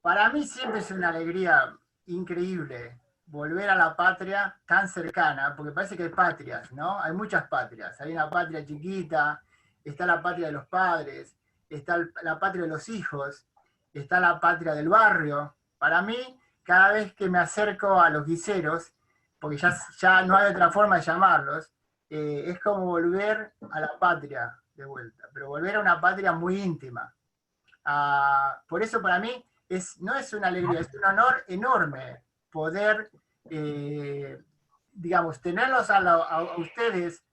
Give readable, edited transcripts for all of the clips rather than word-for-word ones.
Para mí siempre es una alegría increíble volver a la patria tan cercana, porque parece que hay patrias, ¿no? Hay muchas patrias. Hay una patria chiquita, está la patria de los padres, está la patria de los hijos, está la patria del barrio. Para mí, cada vez que me acerco a los guiseros, porque ya no hay otra forma de llamarlos, es como volver a la patria de vuelta, pero volver a una patria muy íntima. Por eso para mí no es una alegría, es un honor enorme poder, eh, digamos, tenerlos a ustedes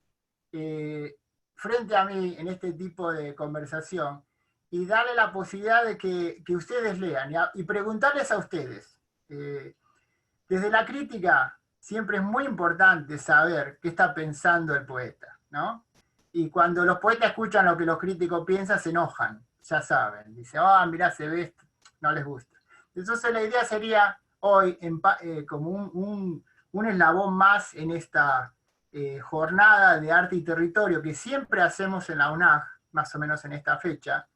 eh, frente a mí en este tipo de conversación y darle la posibilidad de que ustedes lean y preguntarles a ustedes. Desde la crítica siempre es muy importante saber qué está pensando el poeta, ¿no? Y cuando los poetas escuchan lo que los críticos piensan, se enojan, ya saben. Dicen, mirá, se ve esto, no les gusta. Entonces la idea sería hoy como un eslabón más en esta jornada de arte y territorio que siempre hacemos en la UNAG, más o menos en esta fecha.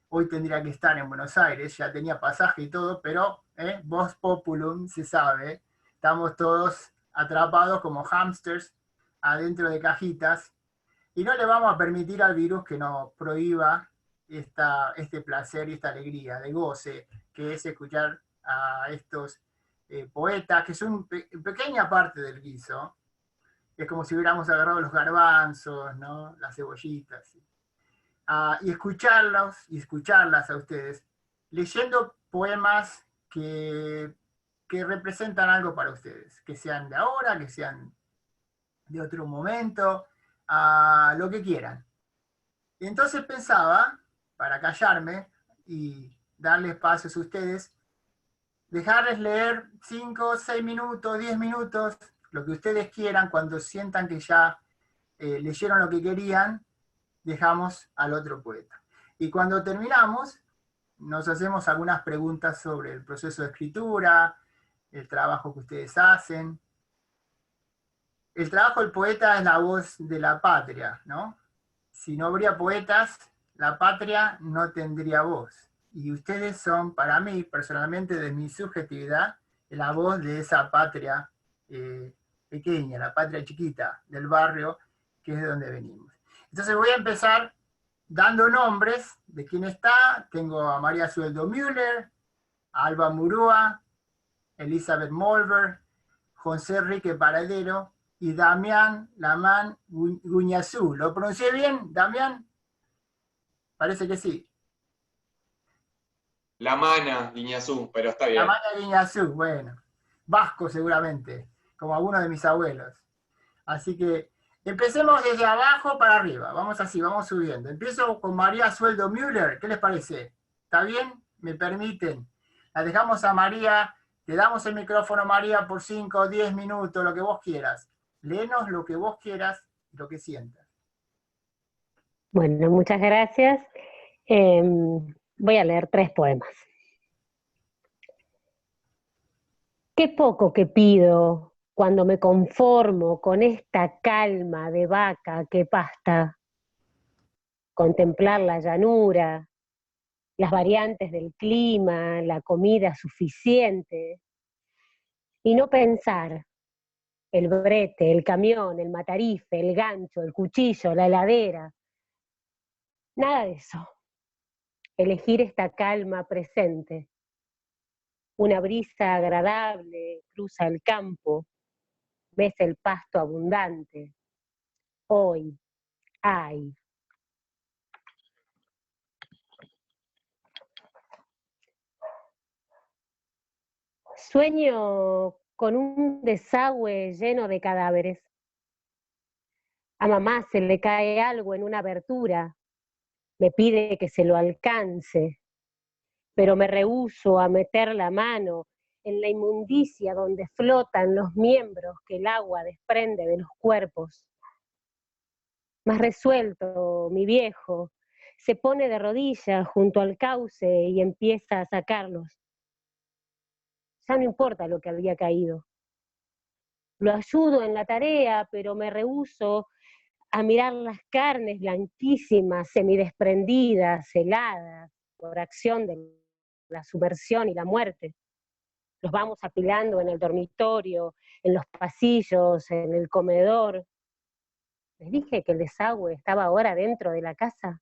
Hoy tendría que estar en Buenos Aires, ya tenía pasaje y todo, pero vox populum, se sabe, estamos todos atrapados como hámsters adentro de cajitas y no le vamos a permitir al virus que nos prohíba este placer y esta alegría de goce, que es escuchar a estos poetas, que son pequeña parte del guiso. Es como si hubiéramos agarrado los garbanzos, ¿no? Las cebollitas, y escucharlos y escucharlas a ustedes, leyendo poemas que representan algo para ustedes, que sean de ahora, que sean de otro momento, lo que quieran. Y entonces pensaba, para callarme y darles pasos a ustedes, dejarles leer 5, 6 minutos, 10 minutos, lo que ustedes quieran, cuando sientan que ya leyeron lo que querían, dejamos al otro poeta. Y cuando terminamos, nos hacemos algunas preguntas sobre el proceso de escritura, el trabajo que ustedes hacen. El trabajo del poeta es la voz de la patria, ¿no? Si no habría poetas, la patria no tendría voz. Y ustedes son, para mí, personalmente, de mi subjetividad, la voz de esa patria pequeña, la patria chiquita del barrio, que es de donde venimos. Entonces voy a empezar dando nombres de quién está. Tengo a María Sueldo Müller, a Alba Murúa, Elizabeth Molver, José Enrique Paradero y Damián Lamán Guñazú. ¿Lo pronuncié bien, Damián? Parece que sí. La Mana, Guiñazú, pero está bien. Lamán Guñazú, bueno. Vasco seguramente, como algunos de mis abuelos. Así que empecemos desde abajo para arriba. Vamos así, vamos subiendo. Empiezo con María Sueldo Müller. ¿Qué les parece? ¿Está bien? ¿Me permiten? La dejamos a María. Te damos el micrófono, María, por 5 o 10 minutos, lo que vos quieras. Léenos lo que vos quieras, lo que sientas. Bueno, muchas gracias. Voy a leer 3 poemas. Qué poco que pido cuando me conformo con esta calma de vaca que pasta. Contemplar la llanura, las variantes del clima, la comida suficiente, y no pensar el brete, el camión, el matarife, el gancho, el cuchillo, la heladera. Nada de eso. Elegir esta calma presente. Una brisa agradable cruza el campo, ves el pasto abundante. Hoy hay. Sueño con un desagüe lleno de cadáveres. A mamá se le cae algo en una abertura, me pide que se lo alcance, pero me rehúso a meter la mano en la inmundicia donde flotan los miembros que el agua desprende de los cuerpos. Más resuelto, mi viejo se pone de rodillas junto al cauce y empieza a sacarlos. Ya no importa lo que había caído. Lo ayudo en la tarea, pero me rehúso a mirar las carnes blanquísimas, semidesprendidas, heladas, por acción del la sumersión y la muerte. Los vamos apilando en el dormitorio, en los pasillos, en el comedor. ¿Les dije que el desagüe estaba ahora dentro de la casa?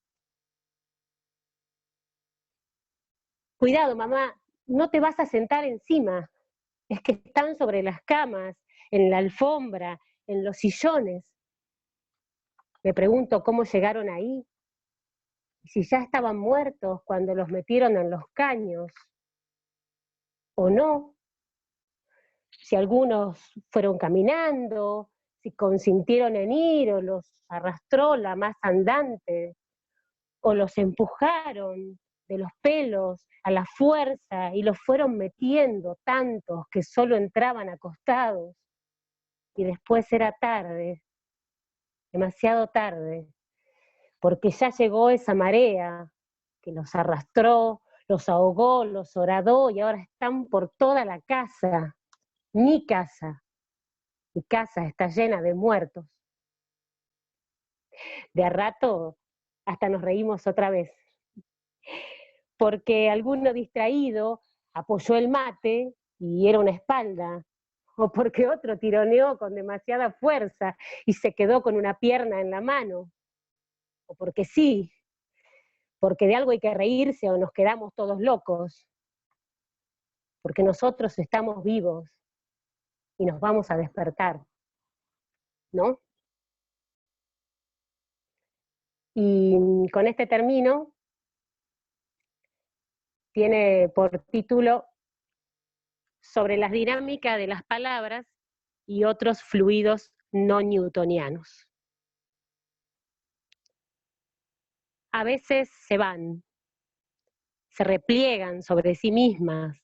Cuidado, mamá, no te vas a sentar encima. Es que están sobre las camas, en la alfombra, en los sillones. Me pregunto cómo llegaron ahí. Y si ya estaban muertos cuando los metieron en los caños. ¿O no? Si algunos fueron caminando, si consintieron en ir o los arrastró la más andante, o los empujaron de los pelos a la fuerza y los fueron metiendo tantos que solo entraban acostados. Y después era tarde, demasiado tarde, porque ya llegó esa marea que los arrastró, los ahogó, los horadó y ahora están por toda la casa. Mi casa está llena de muertos. De a rato hasta nos reímos otra vez, porque alguno distraído apoyó el mate y era una espalda, o porque otro tironeó con demasiada fuerza y se quedó con una pierna en la mano, o porque sí, porque de algo hay que reírse o nos quedamos todos locos, porque nosotros estamos vivos y nos vamos a despertar, ¿no? Y con este termino, tiene por título Sobre las dinámicas de las palabras y otros fluidos no newtonianos. A veces se van, se repliegan sobre sí mismas,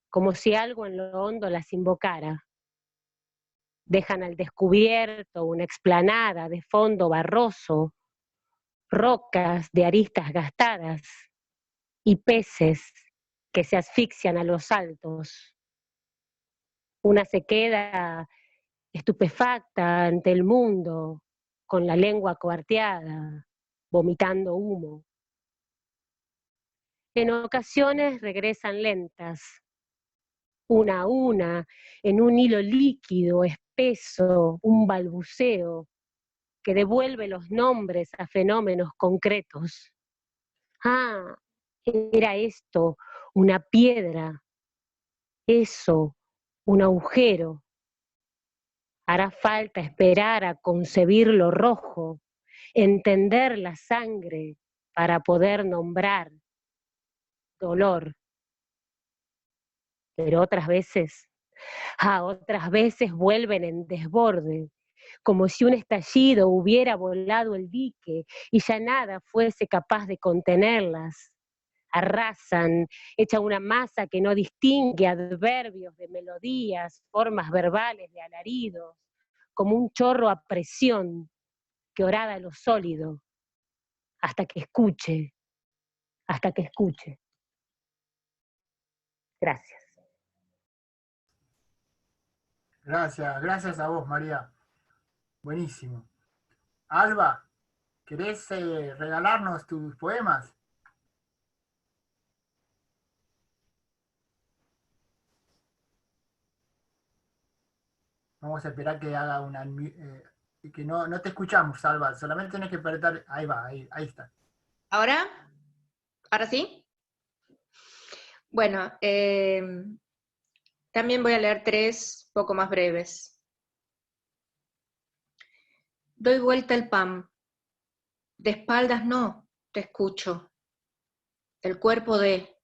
como si algo en lo hondo las invocara. Dejan al descubierto una explanada de fondo barroso, rocas de aristas gastadas y peces que se asfixian a los saltos. Una se queda estupefacta ante el mundo, con la lengua cuarteada, vomitando humo. En ocasiones regresan lentas, una a una, en un hilo líquido, espeso, un balbuceo que devuelve los nombres a fenómenos concretos. Ah, era esto, una piedra, eso, un agujero. Hará falta esperar a concebir lo rojo, entender la sangre para poder nombrar dolor. Pero otras veces vuelven en desborde, como si un estallido hubiera volado el dique y ya nada fuese capaz de contenerlas. Arrasan, echan una masa que no distingue adverbios de melodías, formas verbales de alaridos, como un chorro a presión que horada lo sólido, hasta que escuche. Gracias. Gracias a vos, María. Buenísimo. Alba, ¿querés regalarnos tus poemas? Vamos a esperar que haga una... que no te escuchamos, Alba. Solamente tenés que apretar... Ahí va, ahí está. ¿Ahora? ¿Ahora sí? Bueno, también voy a leer 3 poco más breves. Doy vuelta el pan. De espaldas no, te escucho. El cuerpo de...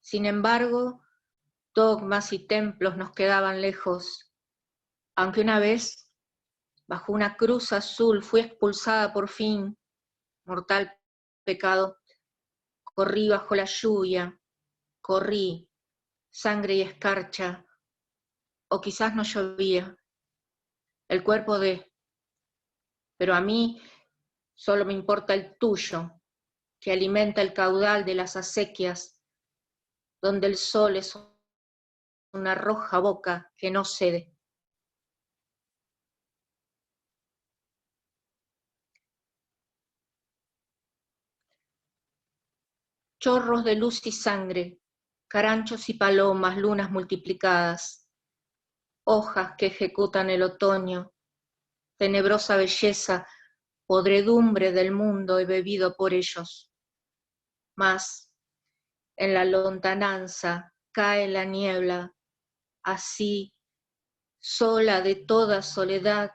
Sin embargo, dogmas y templos nos quedaban lejos, aunque una vez, bajo una cruz azul, fui expulsada por fin, mortal pecado. Corrí bajo la lluvia, corrí, sangre y escarcha, o quizás no llovía. El cuerpo de... Pero a mí solo me importa el tuyo, que alimenta el caudal de las acequias, donde el sol es una roja boca que no cede. chorros de luz y sangre, caranchos y palomas, lunas multiplicadas, hojas que ejecutan el otoño, tenebrosa belleza, podredumbre del mundo he bebido por ellos. Mas en la lontananza cae la niebla, así, sola de toda soledad,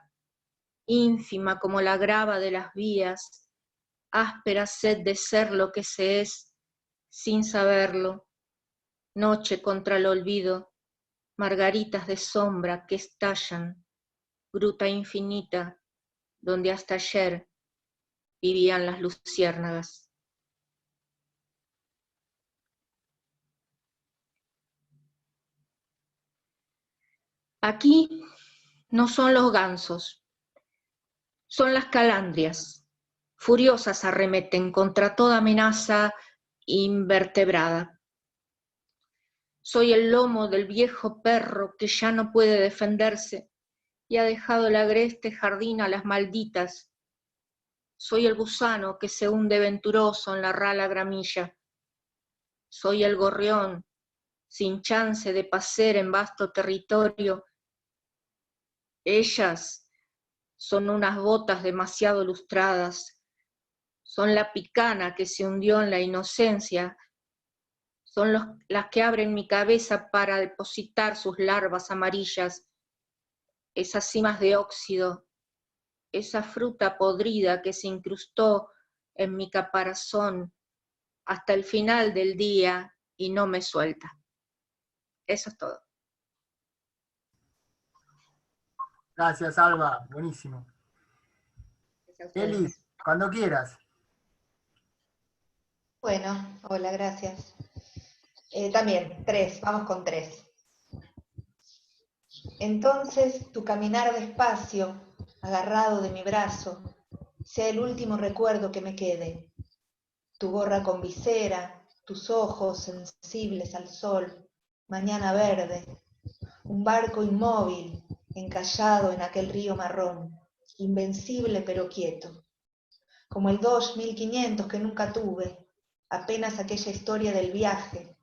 ínfima como la grava de las vías, áspera sed de ser lo que se es, sin saberlo, noche contra el olvido, margaritas de sombra que estallan, gruta infinita, donde hasta ayer vivían las luciérnagas. Aquí no son los gansos, son las calandrias, furiosas arremeten contra toda amenaza invertebrada. Soy el lomo del viejo perro que ya no puede defenderse y ha dejado el agreste jardín a las malditas. Soy el gusano que se hunde venturoso en la rala gramilla. Soy el gorrión, sin chance de pacer en vasto territorio. Ellas son unas botas demasiado lustradas. Son la picana que se hundió en la inocencia. Son las que abren mi cabeza para depositar sus larvas amarillas. Esas cimas de óxido, esa fruta podrida que se incrustó en mi caparazón hasta el final del día y no me suelta. Eso es todo. Gracias, Alba. Buenísimo. Eli, cuando quieras. Bueno, hola, gracias. También, 3, vamos con 3. Entonces tu caminar despacio, agarrado de mi brazo, sea el último recuerdo que me quede. Tu gorra con visera, tus ojos sensibles al sol, mañana verde, un barco inmóvil, encallado en aquel río marrón, invencible pero quieto. Como el Dodge 1500 que nunca tuve, apenas aquella historia del viaje.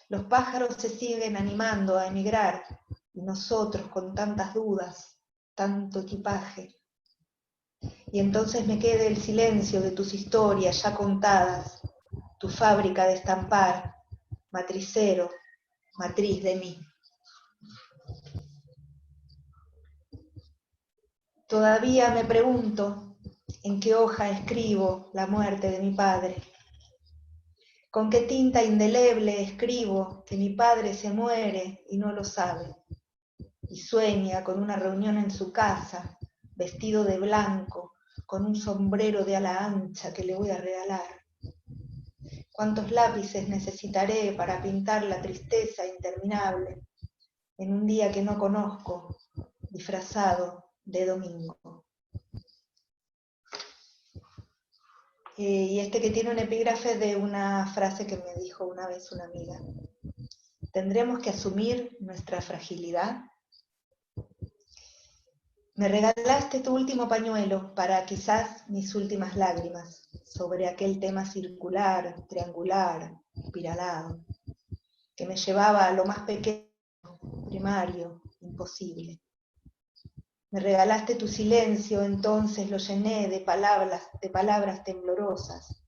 Los pájaros se siguen animando a emigrar, y nosotros con tantas dudas, tanto equipaje. Y entonces me quede el silencio de tus historias ya contadas, tu fábrica de estampar, matricero, matriz de mí. Todavía me pregunto en qué hoja escribo la muerte de mi padre. ¿Con qué tinta indeleble escribo que mi padre se muere y no lo sabe? Y sueña con una reunión en su casa, vestido de blanco, con un sombrero de ala ancha que le voy a regalar. ¿Cuántos lápices necesitaré para pintar la tristeza interminable en un día que no conozco, disfrazado de domingo? Y este que tiene un epígrafe de una frase que me dijo una vez una amiga. ¿Tendremos que asumir nuestra fragilidad? Me regalaste tu último pañuelo para quizás mis últimas lágrimas sobre aquel tema circular, triangular, espiralado, que me llevaba a lo más pequeño, primario, imposible. Me regalaste tu silencio, entonces lo llené de palabras temblorosas,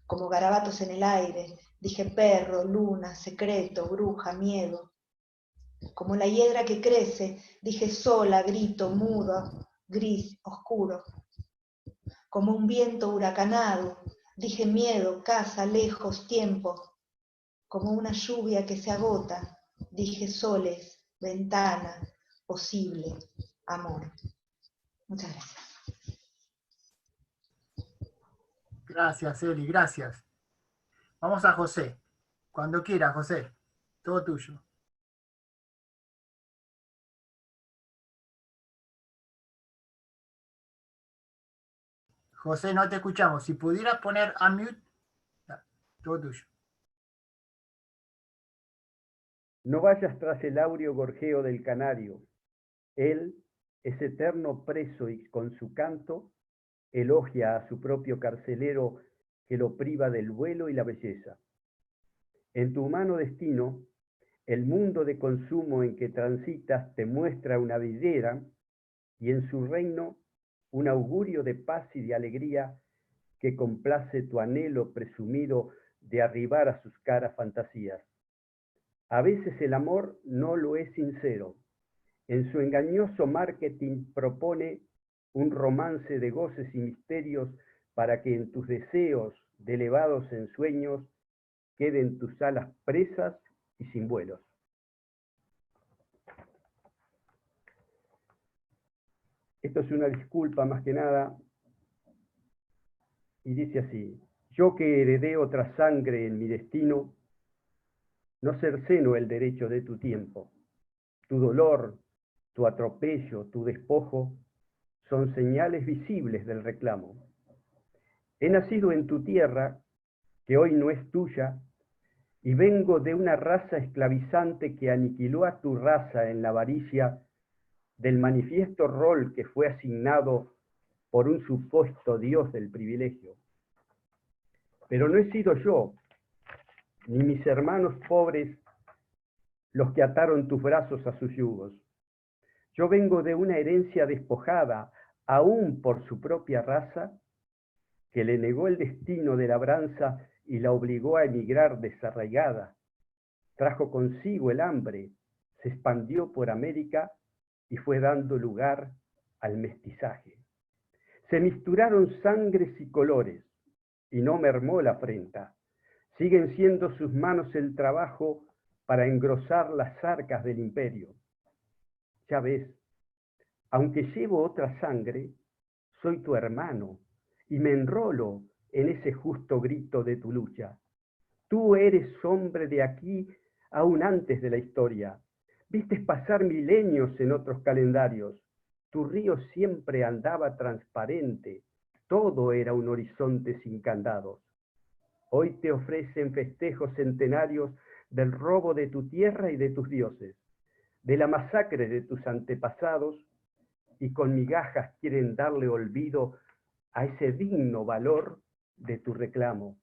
como garabatos en el aire. Dije perro, luna, secreto, bruja, miedo. Como la hiedra que crece, dije sola, grito, mudo, gris, oscuro. Como un viento huracanado, dije miedo, casa, lejos, tiempo. Como una lluvia que se agota, dije soles, ventana, posible, amor. Muchas gracias. Gracias, Eli, gracias. Vamos a José. Cuando quieras, José. Todo tuyo. José, no te escuchamos. Si pudieras poner unmute, todo tuyo. No vayas tras el áureo gorjeo del canario. Él es eterno preso y con su canto elogia a su propio carcelero que lo priva del vuelo y la belleza. En tu humano destino, el mundo de consumo en que transitas te muestra una vidriera y en su reino un augurio de paz y de alegría que complace tu anhelo presumido de arribar a sus caras fantasías. A veces el amor no lo es sincero. En su engañoso marketing propone un romance de goces y misterios para que en tus deseos de elevados ensueños queden tus alas presas y sin vuelos. Esto es una disculpa más que nada, y dice así: yo que heredé otra sangre en mi destino, no cerceno el derecho de tu tiempo. Tu dolor, tu atropello, tu despojo, son señales visibles del reclamo. He nacido en tu tierra, que hoy no es tuya, y vengo de una raza esclavizante que aniquiló a tu raza en la avaricia del manifiesto rol que fue asignado por un supuesto dios del privilegio. Pero no he sido yo, ni mis hermanos pobres, los que ataron tus brazos a sus yugos. Yo vengo de una herencia despojada, aún por su propia raza, que le negó el destino de labranza y la obligó a emigrar desarraigada. Trajo consigo el hambre, se expandió por América y fue dando lugar al mestizaje. Se misturaron sangres y colores, y no mermó la afrenta. Siguen siendo sus manos el trabajo para engrosar las arcas del imperio. Ya ves, aunque llevo otra sangre, soy tu hermano, y me enrolo en ese justo grito de tu lucha. Tú eres hombre de aquí aún antes de la historia. Vistes pasar milenios en otros calendarios. Tu río siempre andaba transparente. Todo era un horizonte sin candados. Hoy te ofrecen festejos centenarios del robo de tu tierra y de tus dioses, de la masacre de tus antepasados, y con migajas quieren darle olvido a ese digno valor de tu reclamo.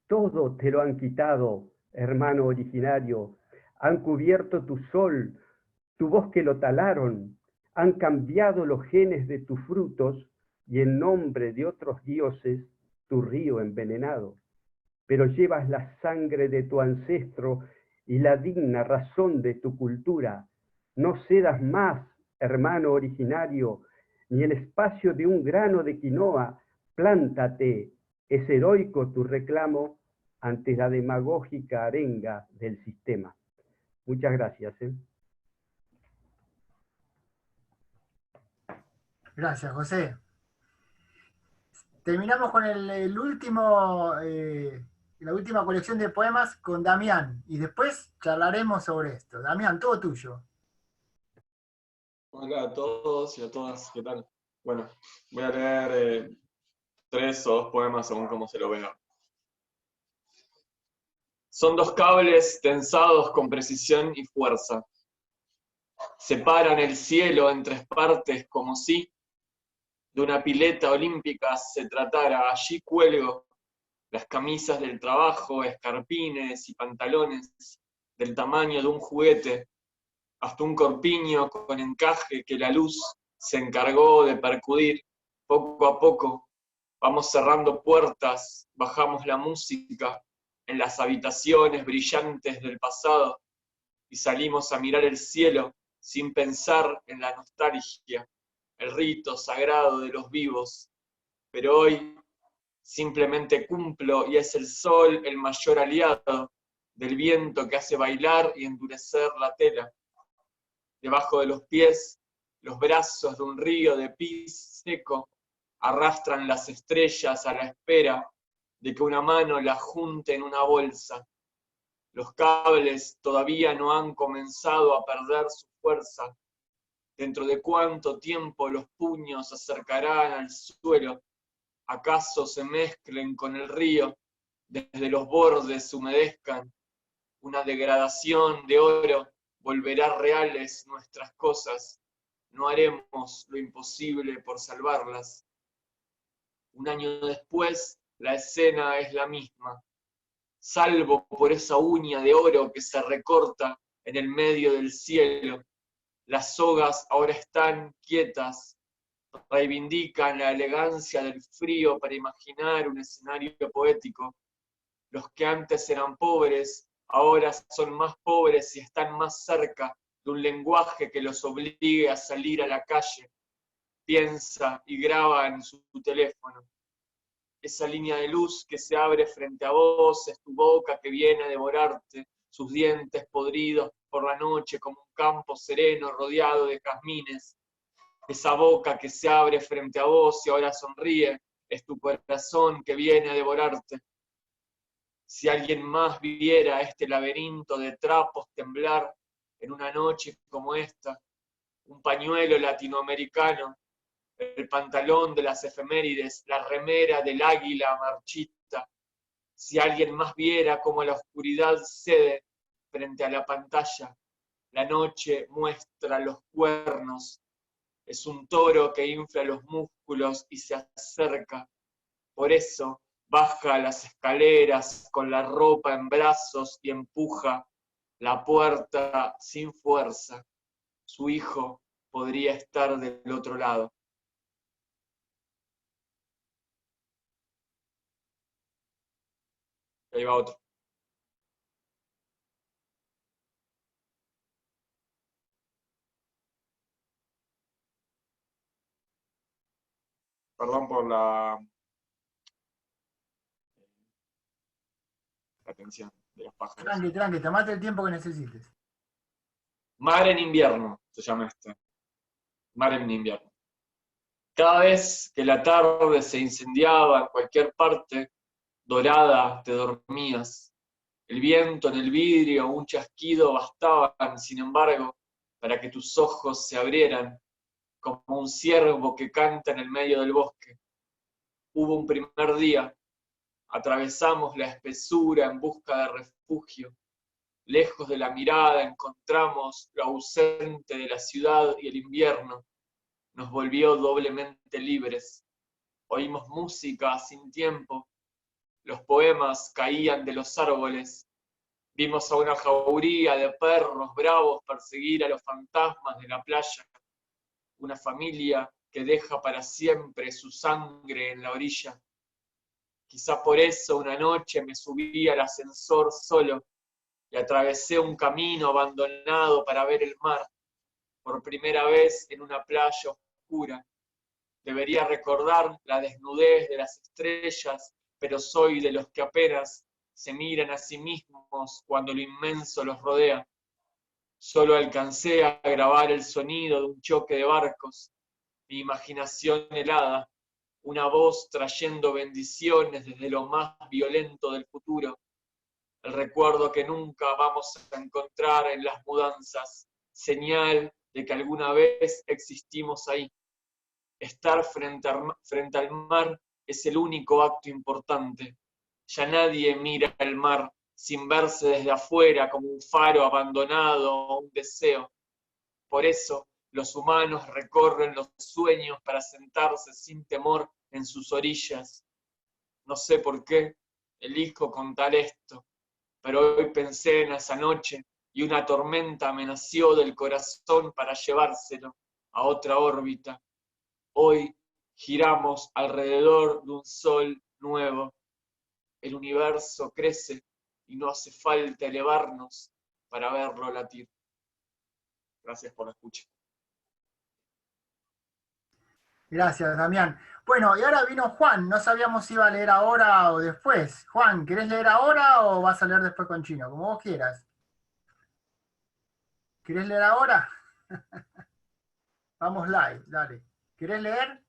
Todo te lo han quitado, hermano originario. Han cubierto tu sol, tu bosque lo talaron, han cambiado los genes de tus frutos y en nombre de otros dioses tu río envenenado. Pero llevas la sangre de tu ancestro y la digna razón de tu cultura. No cedas más, hermano originario, ni el espacio de un grano de quinoa. Plántate, es heroico tu reclamo ante la demagógica arenga del sistema. Muchas gracias. Gracias, José. Terminamos con el último, la última colección de poemas con Damián, y después charlaremos sobre esto. Damián, todo tuyo. Hola a todos y a todas, ¿qué tal? Bueno, voy a leer 3 o 2 poemas según como se lo vea. Son 2 cables tensados con precisión y fuerza. Separan el cielo en 3 partes como si de una pileta olímpica se tratara. Allí cuelgo las camisas del trabajo, escarpines y pantalones del tamaño de un juguete, hasta un corpiño con encaje que la luz se encargó de percudir. Poco a poco vamos cerrando puertas, bajamos la música en las habitaciones brillantes del pasado y salimos a mirar el cielo sin pensar en la nostalgia, el rito sagrado de los vivos. Pero hoy simplemente cumplo y es el sol el mayor aliado del viento que hace bailar y endurecer la tela. Debajo de los pies, los brazos de un río de pis seco arrastran las estrellas a la espera de que una mano las junte en una bolsa. Los cables todavía no han comenzado a perder su fuerza. ¿Dentro de cuánto tiempo los puños se acercarán al suelo? ¿Acaso se mezclen con el río? Desde los bordes humedezcan. Una degradación de oro volverá reales nuestras cosas. No haremos lo imposible por salvarlas. Un año después, la escena es la misma, salvo por esa uña de oro que se recorta en el medio del cielo. Las sogas ahora están quietas, reivindican la elegancia del frío para imaginar un escenario poético. Los que antes eran pobres, ahora son más pobres y están más cerca de un lenguaje que los obligue a salir a la calle. Piensa y graba en su teléfono. Esa línea de luz que se abre frente a vos es tu boca que viene a devorarte, sus dientes podridos por la noche como un campo sereno rodeado de jazmines. Esa boca que se abre frente a vos y ahora sonríe, es tu corazón que viene a devorarte. Si alguien más viera este laberinto de trapos temblar en una noche como esta, un pañuelo latinoamericano, el pantalón de las efemérides, la remera del águila marchita, si alguien más viera cómo la oscuridad cede frente a la pantalla, la noche muestra los cuernos, es un toro que infla los músculos y se acerca, por eso baja las escaleras con la ropa en brazos y empuja la puerta sin fuerza. Su hijo podría estar del otro lado. Ahí va otro. Perdón por la atención de los pájaros. Tranqui, tranqui, tomate el tiempo que necesites. Mar en invierno, se llama este. Mar en invierno. Cada vez que la tarde se incendiaba en cualquier parte, dorada, te dormías. El viento en el vidrio, un chasquido bastaban, sin embargo, para que tus ojos se abrieran, como un ciervo que canta en el medio del bosque. Hubo un primer día, atravesamos la espesura en busca de refugio. Lejos de la mirada encontramos lo ausente de la ciudad y el invierno. Nos volvió doblemente libres. Oímos música sin tiempo. Los poemas caían de los árboles. Vimos a una jauría de perros bravos perseguir a los fantasmas de la playa. Una familia que deja para siempre su sangre en la orilla. Quizá por eso una noche me subí al ascensor solo y atravesé un camino abandonado para ver el mar, por primera vez en una playa oscura. Debería recordar la desnudez de las estrellas, pero soy de los que apenas se miran a sí mismos cuando lo inmenso los rodea. Solo alcancé a grabar el sonido de un choque de barcos, mi imaginación helada, una voz trayendo bendiciones desde lo más violento del futuro. El recuerdo que nunca vamos a encontrar en las mudanzas, señal de que alguna vez existimos ahí. Estar frente al mar es el único acto importante. Ya nadie mira el mar sin verse desde afuera como un faro abandonado o un deseo. Por eso los humanos recorren los sueños para sentarse sin temor en sus orillas. No sé por qué elijo contar esto, pero hoy pensé en esa noche y una tormenta me nació del corazón para llevárselo a otra órbita. Hoy giramos alrededor de un sol nuevo. El universo crece y no hace falta elevarnos para verlo latir. Gracias por la escucha. Gracias, Damián. Bueno, y ahora vino Juan. No sabíamos si iba a leer ahora o después. Juan, ¿querés leer ahora o vas a leer después con Chino? Como vos quieras. ¿Querés leer ahora? Vamos live, dale. ¿Querés leer?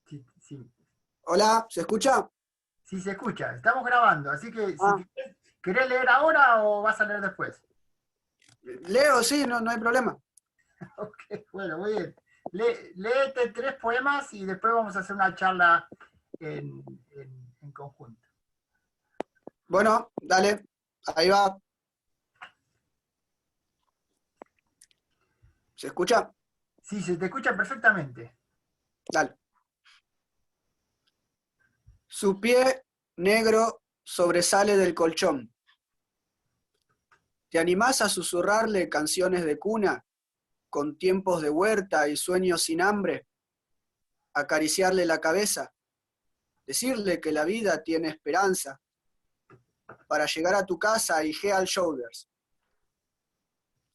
Sí, sí. Hola, ¿se escucha? Sí, se escucha. Estamos grabando, así que si querés leer ahora o vas a leer después. Leo, sí, no hay problema. Ok, bueno, muy bien. Léete 3 poemas y después vamos a hacer una charla en conjunto. Bueno, dale, ahí va. ¿Se escucha? Sí, se te escucha perfectamente. Dale. Su pie negro sobresale del colchón. ¿Te animás a susurrarle canciones de cuna, con tiempos de huerta y sueños sin hambre? Acariciarle la cabeza, decirle que la vida tiene esperanza. Para llegar a tu casa y head shoulders.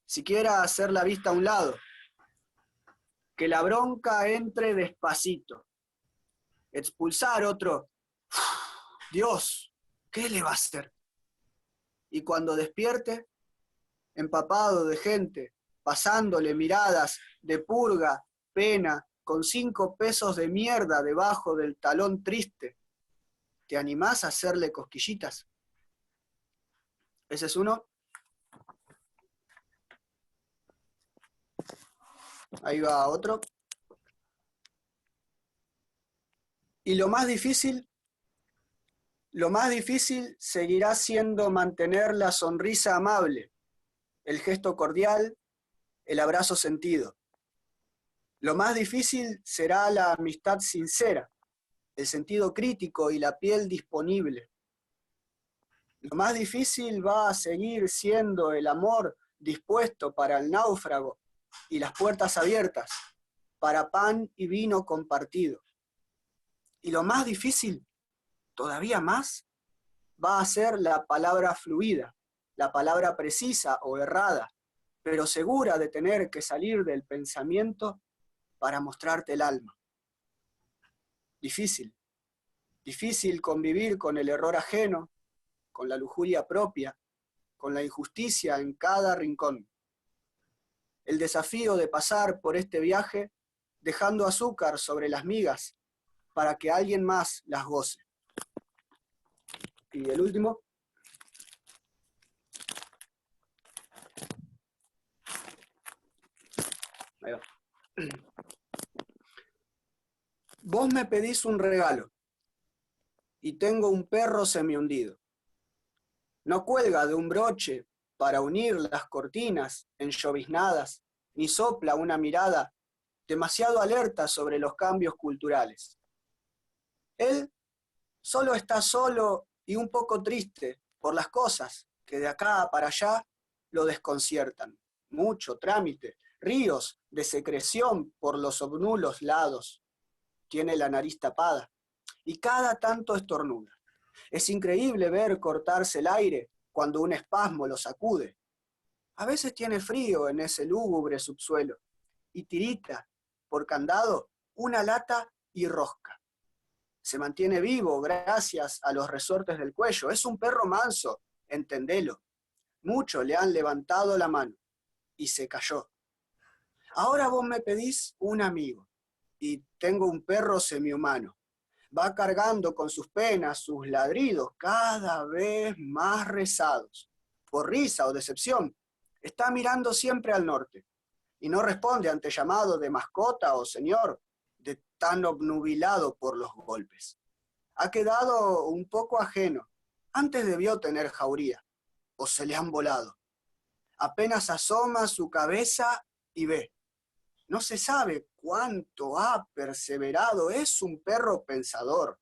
Siquiera hacer la vista a un lado. Que la bronca entre despacito. Expulsar otro. Dios, ¿qué le va a hacer? Y cuando despierte, empapado de gente, pasándole miradas de purga, pena, con 5 pesos de mierda debajo del talón triste, ¿te animás a hacerle cosquillitas? Ese es uno. Ahí va otro. Y lo más difícil seguirá siendo mantener la sonrisa amable, el gesto cordial, el abrazo sentido. Lo más difícil será la amistad sincera, el sentido crítico y la piel disponible. Lo más difícil va a seguir siendo el amor dispuesto para el náufrago y las puertas abiertas, para pan y vino compartido. Y lo más difícil, todavía más, va a ser la palabra fluida, la palabra precisa o errada, pero segura de tener que salir del pensamiento para mostrarte el alma. Difícil. Difícil convivir con el error ajeno, con la lujuria propia, con la injusticia en cada rincón. El desafío de pasar por este viaje dejando azúcar sobre las migas para que alguien más las goce. Y el último. Ahí va. Vos me pedís un regalo y tengo un perro semihundido. No cuelga de un broche para unir las cortinas enlloviznadas, ni sopla una mirada demasiado alerta sobre los cambios culturales. Él solo está solo y un poco triste por las cosas que de acá para allá lo desconciertan. Mucho trámite, ríos de secreción por los obnulos lados. Tiene la nariz tapada y cada tanto estornuda. Es increíble ver cortarse el aire cuando un espasmo lo sacude. A veces tiene frío en ese lúgubre subsuelo y tirita por candado una lata y rosca. Se mantiene vivo gracias a los resortes del cuello. Es un perro manso, entendelo. Muchos le han levantado la mano y se cayó. Ahora vos me pedís un amigo y tengo un perro semihumano. Va cargando con sus penas, sus ladridos cada vez más rezados. Por risa o decepción, está mirando siempre al norte y no responde ante llamado de mascota o señor, de tan obnubilado por los golpes. Ha quedado un poco ajeno. Antes debió tener jauría, o se le han volado. Apenas asoma su cabeza y ve. No se sabe cuánto ha perseverado. Es un perro pensador.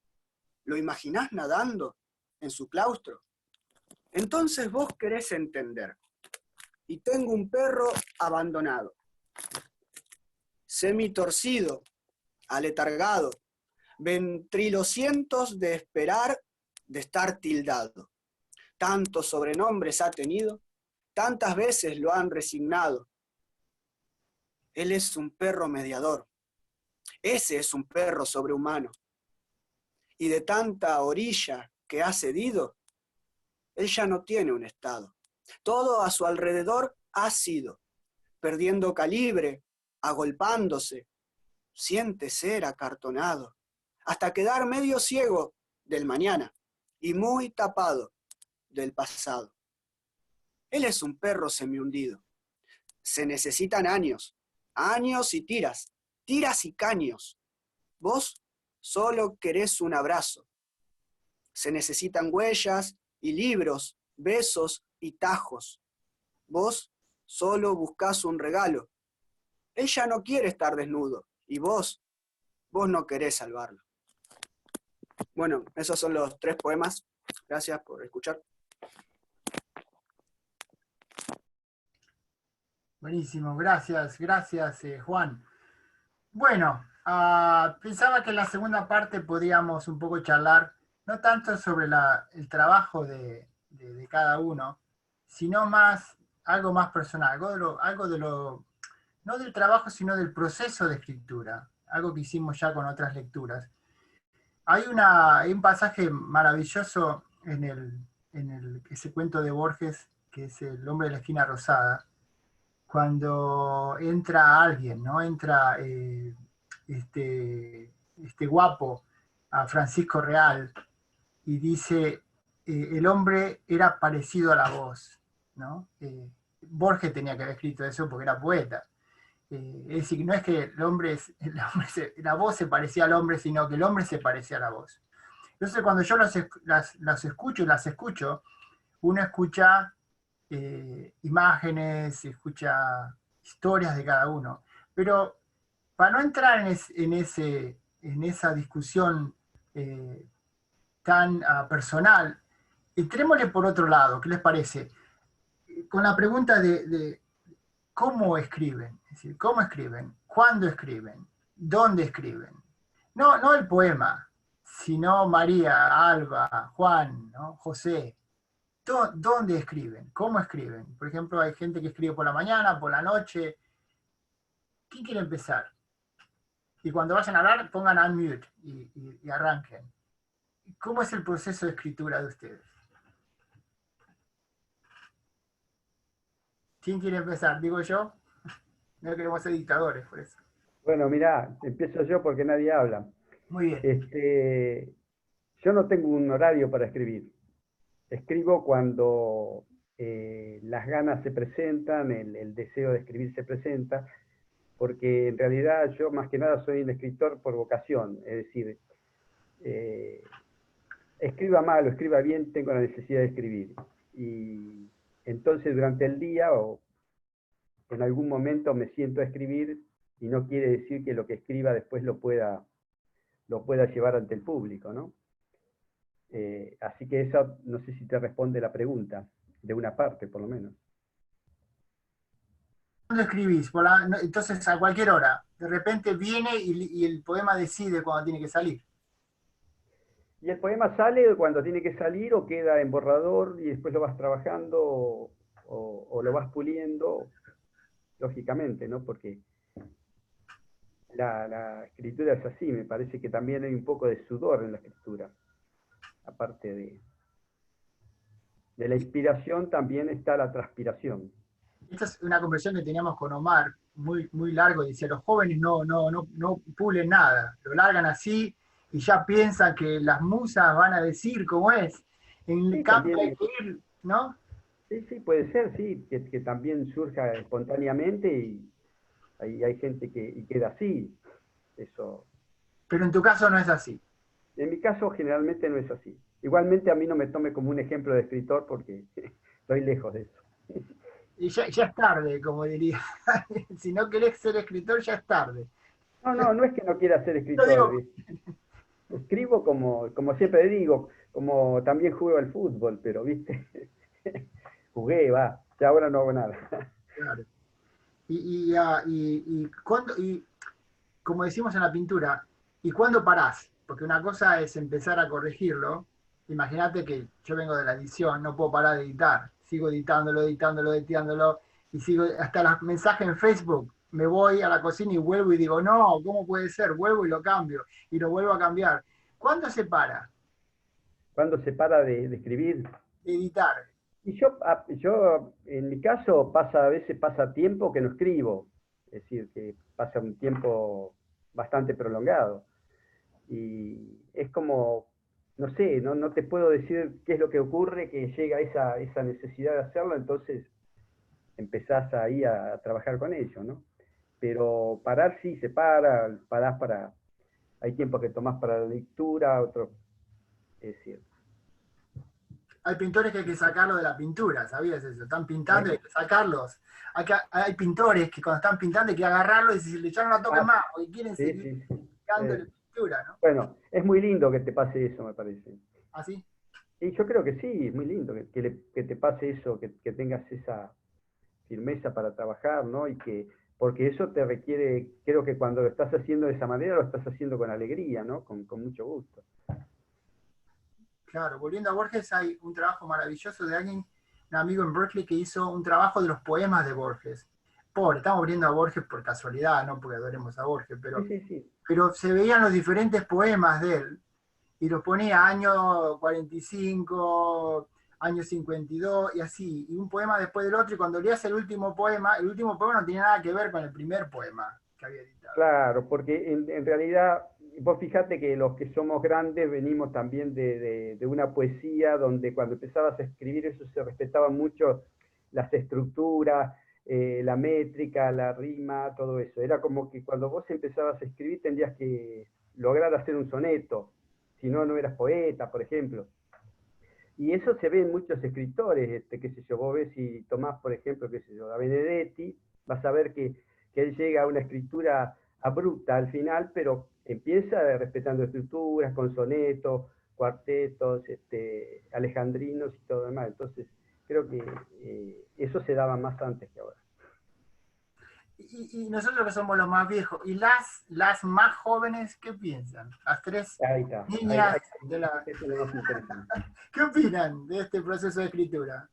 ¿Lo imaginás nadando en su claustro? Entonces vos querés entender. Y tengo un perro abandonado, semi-torcido, aletargado, ventrilocientos de esperar, de estar tildado. Tantos sobrenombres ha tenido, tantas veces lo han resignado. Él es un perro mediador. Ese es un perro sobrehumano. Y de tanta orilla que ha cedido, él ya no tiene un estado. Todo a su alrededor ha sido, perdiendo calibre, agolpándose, siente ser acartonado, hasta quedar medio ciego del mañana y muy tapado del pasado. Él es un perro semihundido. Se necesitan años, años y tiras, tiras y caños. Vos solo querés un abrazo. Se necesitan huellas y libros, besos y tajos. Vos solo buscás un regalo. Él ya no quiere estar desnudo y vos no querés salvarlo. Bueno, esos son los 3 poemas. Gracias por escuchar. Buenísimo, gracias, gracias Juan. Bueno, pensaba que en la segunda parte podríamos un poco charlar, no tanto sobre el trabajo de cada uno, sino más, algo más personal, algo de lo, no del trabajo, sino del proceso de escritura, algo que hicimos ya con otras lecturas. Hay un pasaje maravilloso en ese cuento de Borges, que es El hombre de la esquina rosada, cuando entra alguien, ¿no? Entra este guapo a Francisco Real y dice, el hombre era parecido a la voz, ¿no? Borges tenía que haber escrito eso porque era poeta. Es decir, no es que la voz se parecía al hombre, sino que el hombre se parecía a la voz. Entonces, cuando yo las escucho, uno escucha imágenes, escucha historias de cada uno. Pero para no entrar en esa discusión tan personal, entrémosle por otro lado, ¿qué les parece? Con la pregunta de cómo escriben, es decir, cómo escriben, cuándo escriben, dónde escriben. No el poema, sino María, Alba, Juan, ¿no? José. ¿Dónde escriben? ¿Cómo escriben? Por ejemplo, hay gente que escribe por la mañana, por la noche. ¿Quién quiere empezar? Y cuando vayan a hablar, pongan unmute y arranquen. ¿Cómo es el proceso de escritura de ustedes? ¿Quién quiere empezar? ¿Digo yo? No queremos ser dictadores, por eso. Bueno, mirá, empiezo yo porque nadie habla. Muy bien. Yo no tengo un horario para escribir. Escribo cuando las ganas se presentan, el deseo de escribir se presenta, porque en realidad yo más que nada soy un escritor por vocación, es decir, escriba mal o escriba bien, tengo la necesidad de escribir. Y entonces durante el día o en algún momento me siento a escribir y no quiere decir que lo que escriba después lo pueda llevar ante el público, ¿no? Así que eso no sé si te responde la pregunta, de una parte por lo menos. ¿Cuándo escribís? Entonces a cualquier hora. De repente viene y el poema decide cuándo tiene que salir. Y el poema sale cuando tiene que salir o queda en borrador y después lo vas trabajando o lo vas puliendo, lógicamente, ¿no? Porque la escritura es así, me parece que también hay un poco de sudor en la escritura. Aparte de la inspiración, también está la transpiración. Esta es una conversación que teníamos con Omar, muy, muy largo, decía, los jóvenes no pulen nada, lo largan así y ya piensan que las musas van a decir cómo es. En el campo hay que ir, ¿no? Sí, puede ser, sí, que también surja espontáneamente y hay gente que queda así. Eso. Pero en tu caso no es así. En mi caso generalmente no es así. Igualmente a mí no me tome como un ejemplo de escritor porque estoy lejos de eso. Y ya es tarde, como diría. Si no querés ser escritor, ya es tarde. No es que no quiera ser escritor. Escribo como siempre digo, como también juego al fútbol, pero viste, jugué, ya ahora no hago nada. Claro. Y como decimos en la pintura, ¿y cuándo parás? Porque una cosa es empezar a corregirlo. Imagínate que yo vengo de la edición, no puedo parar de editar. Sigo editándolo, y sigo hasta los mensajes en Facebook. Me voy a la cocina y vuelvo y digo, no, ¿cómo puede ser? Vuelvo y lo cambio, y lo vuelvo a cambiar. ¿Cuándo se para? ¿Cuándo se para de escribir? De editar. Y yo, en mi caso, a veces pasa tiempo que no escribo. Es decir, que pasa un tiempo bastante prolongado. Y es como, no sé, no te puedo decir qué es lo que ocurre, que llega esa necesidad de hacerlo, entonces empezás ahí a trabajar con ello, ¿no? Pero parar sí, se parás para... Hay tiempo que tomás para la lectura, otro... Es cierto. Hay pintores que hay que sacarlo de la pintura, ¿sabías eso? Están pintando y hay que sacarlos. Hay pintores que cuando están pintando hay que agarrarlo y si le echan una toque más, porque quieren seguir pintando la escritura, ¿no? Bueno, es muy lindo que te pase eso, me parece. ¿Ah, sí? Y yo creo que sí, es muy lindo que te pase eso, que tengas esa firmeza para trabajar, ¿no? Porque eso te requiere, creo que cuando lo estás haciendo de esa manera, lo estás haciendo con alegría, ¿no? Con mucho gusto. Claro, volviendo a Borges, hay un trabajo maravilloso de alguien, un amigo en Berkeley, que hizo un trabajo de los poemas de Borges. Pobre, estamos volviendo a Borges por casualidad, no porque adoremos a Borges, Sí. pero se veían los diferentes poemas de él, y los ponía año 45, año 52, y así, y un poema después del otro, y cuando leías el último poema no tenía nada que ver con el primer poema que había editado. Claro, porque en realidad, vos fijate que los que somos grandes venimos también de una poesía donde cuando empezabas a escribir eso se respetaban mucho las estructuras, la métrica, la rima, todo eso. Era como que cuando vos empezabas a escribir tendrías que lograr hacer un soneto, si no, no eras poeta, por ejemplo. Y eso se ve en muchos escritores, qué sé yo, vos ves si tomás, por ejemplo, qué sé yo, a Benedetti, vas a ver que él llega a una escritura abrupta al final, pero empieza respetando estructuras, con sonetos, cuartetos, alejandrinos y todo demás. Entonces, creo que eso se daba más antes que ahora. Y nosotros que somos los más viejos, y las más jóvenes, ¿qué piensan? Las tres Ahí está. niñas Eso es lo más interesante. ¿Qué opinan de este proceso de escritura?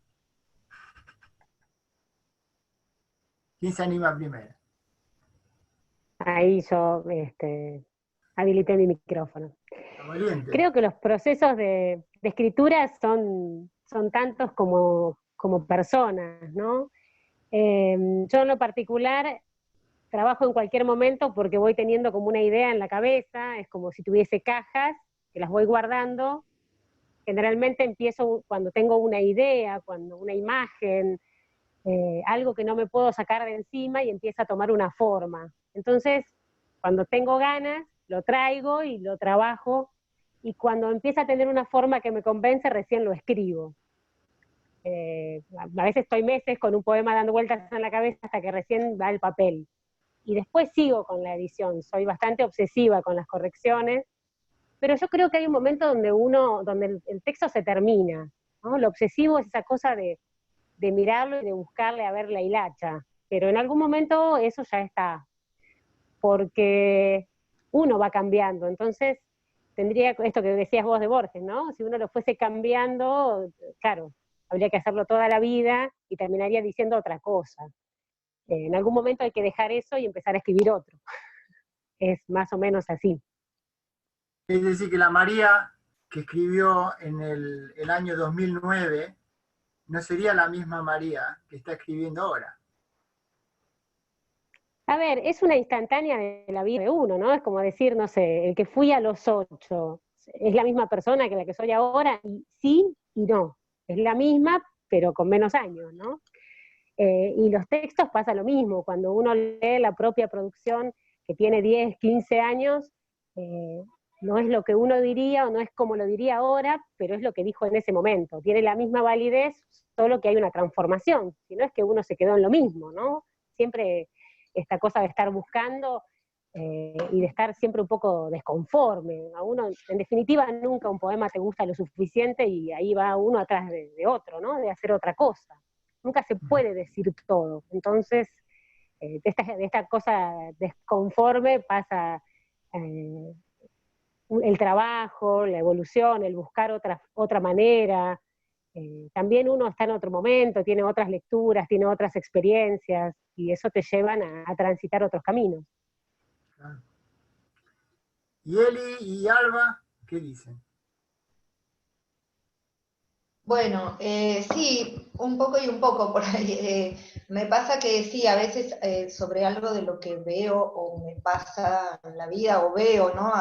¿Quién se anima primero? Ahí yo habilité mi micrófono. Valiente. Creo que los procesos de escritura son tantos como personas, ¿no? Yo en lo particular trabajo en cualquier momento porque voy teniendo como una idea en la cabeza, es como si tuviese cajas que las voy guardando. Generalmente empiezo cuando tengo una idea, cuando una imagen, algo que no me puedo sacar de encima y empieza a tomar una forma. Entonces, cuando tengo ganas, lo traigo y lo trabajo, y cuando empieza a tener una forma que me convence, recién lo escribo. A veces estoy meses con un poema dando vueltas en la cabeza hasta que recién va el papel. Y después sigo con la edición, soy bastante obsesiva con las correcciones, pero yo creo que hay un momento donde el texto se termina, ¿no? Lo obsesivo es esa cosa de mirarlo y de buscarle a ver la hilacha, pero en algún momento eso ya está, porque uno va cambiando, entonces tendría esto que decías vos de Borges, ¿no? Si uno lo fuese cambiando, claro, habría que hacerlo toda la vida y terminaría diciendo otra cosa. En algún momento hay que dejar eso y empezar a escribir otro. Es más o menos así. Es decir, que la María que escribió en el año 2009 no sería la misma María que está escribiendo ahora. A ver, es una instantánea de la vida de uno, ¿no? Es como decir, no sé, el que fui a los 8, es la misma persona que la que soy ahora, y sí y no. Es la misma, pero con menos años, ¿no? Y los textos pasa lo mismo, cuando uno lee la propia producción que tiene 10, 15 años, no es lo que uno diría o no es como lo diría ahora, pero es lo que dijo en ese momento. Tiene la misma validez, solo que hay una transformación, si no es que uno se quedó en lo mismo, ¿no? Siempre esta cosa de estar buscando y de estar siempre un poco desconforme. A uno, en definitiva, nunca un poema te gusta lo suficiente y ahí va uno atrás de otro, ¿no? De hacer otra cosa. Nunca se puede decir todo. Entonces, de esta cosa desconforme pasa el trabajo, la evolución, el buscar otra manera. También uno está en otro momento, tiene otras lecturas, tiene otras experiencias, y eso te llevan a transitar otros caminos. Claro. ¿Y Eli y Alba qué dicen? Bueno, sí, un poco y un poco por ahí. Me pasa que sí, a veces sobre algo de lo que veo o me pasa en la vida o veo, ¿no?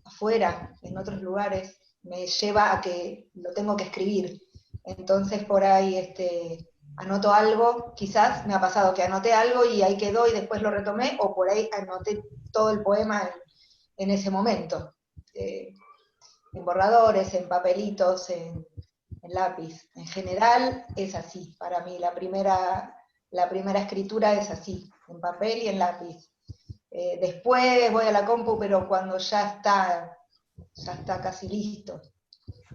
Afuera, en otros lugares, me lleva a que lo tengo que escribir. Entonces por ahí anoto algo, quizás me ha pasado que anoté algo y ahí quedó y después lo retomé, o por ahí anoté todo el poema en ese momento. En borradores, en papelitos, en lápiz. En general es así. Para mí la primera escritura es así, en papel y en lápiz. Después voy a la compu, pero cuando ya está casi listo.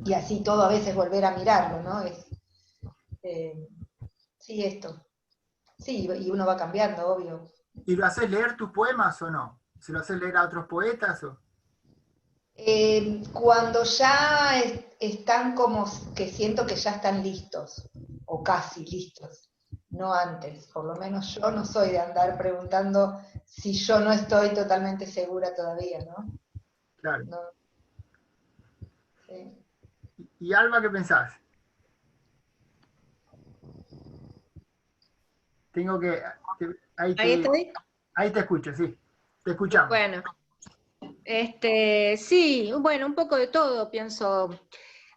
Y así todo a veces volver a mirarlo, ¿no? Sí, esto. Sí, y uno va cambiando, obvio. ¿Y lo haces leer tus poemas o no? ¿Se lo haces leer a otros poetas o...? Cuando ya están como que siento que ya están listos, o casi listos, no antes. Por lo menos yo no soy de andar preguntando si yo no estoy totalmente segura todavía, ¿no? Claro. No. Sí. ¿Y Alba, qué pensás? Tengo que... ¿Ahí estoy? Ahí te escucho, sí. Te escuchamos. Bueno, sí, bueno, un poco de todo, pienso.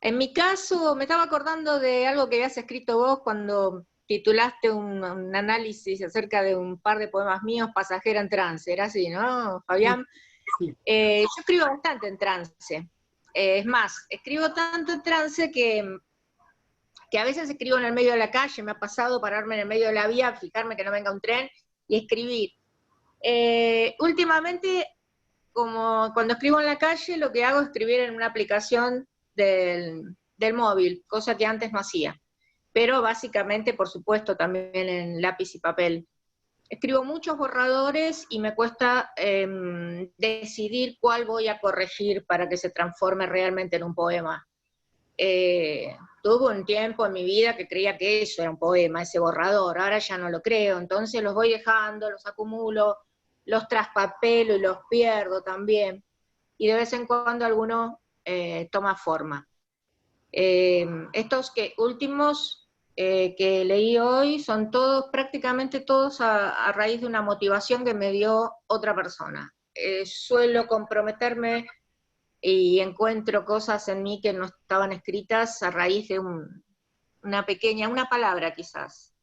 En mi caso, me estaba acordando de algo que habías escrito vos cuando titulaste un análisis acerca de un par de poemas míos, Pasajera en trance, era así, ¿no, Fabián? Sí. Yo escribo bastante en trance. Es más, escribo tanto en trance que a veces escribo en el medio de la calle, me ha pasado pararme en el medio de la vía, fijarme que no venga un tren y escribir. Últimamente, como cuando escribo en la calle, lo que hago es escribir en una aplicación del móvil, cosa que antes no hacía. Pero básicamente, por supuesto, también en lápiz y papel. Escribo muchos borradores y me cuesta decidir cuál voy a corregir para que se transforme realmente en un poema. Tuve un tiempo en mi vida que creía que eso era un poema, ese borrador, ahora ya no lo creo, entonces los voy dejando, los acumulo, los traspapelo y los pierdo también, y de vez en cuando alguno toma forma. Estos últimos que leí hoy son todos, prácticamente todos a raíz de una motivación que me dio otra persona. Suelo comprometerme y encuentro cosas en mí que no estaban escritas a raíz de una palabra quizás,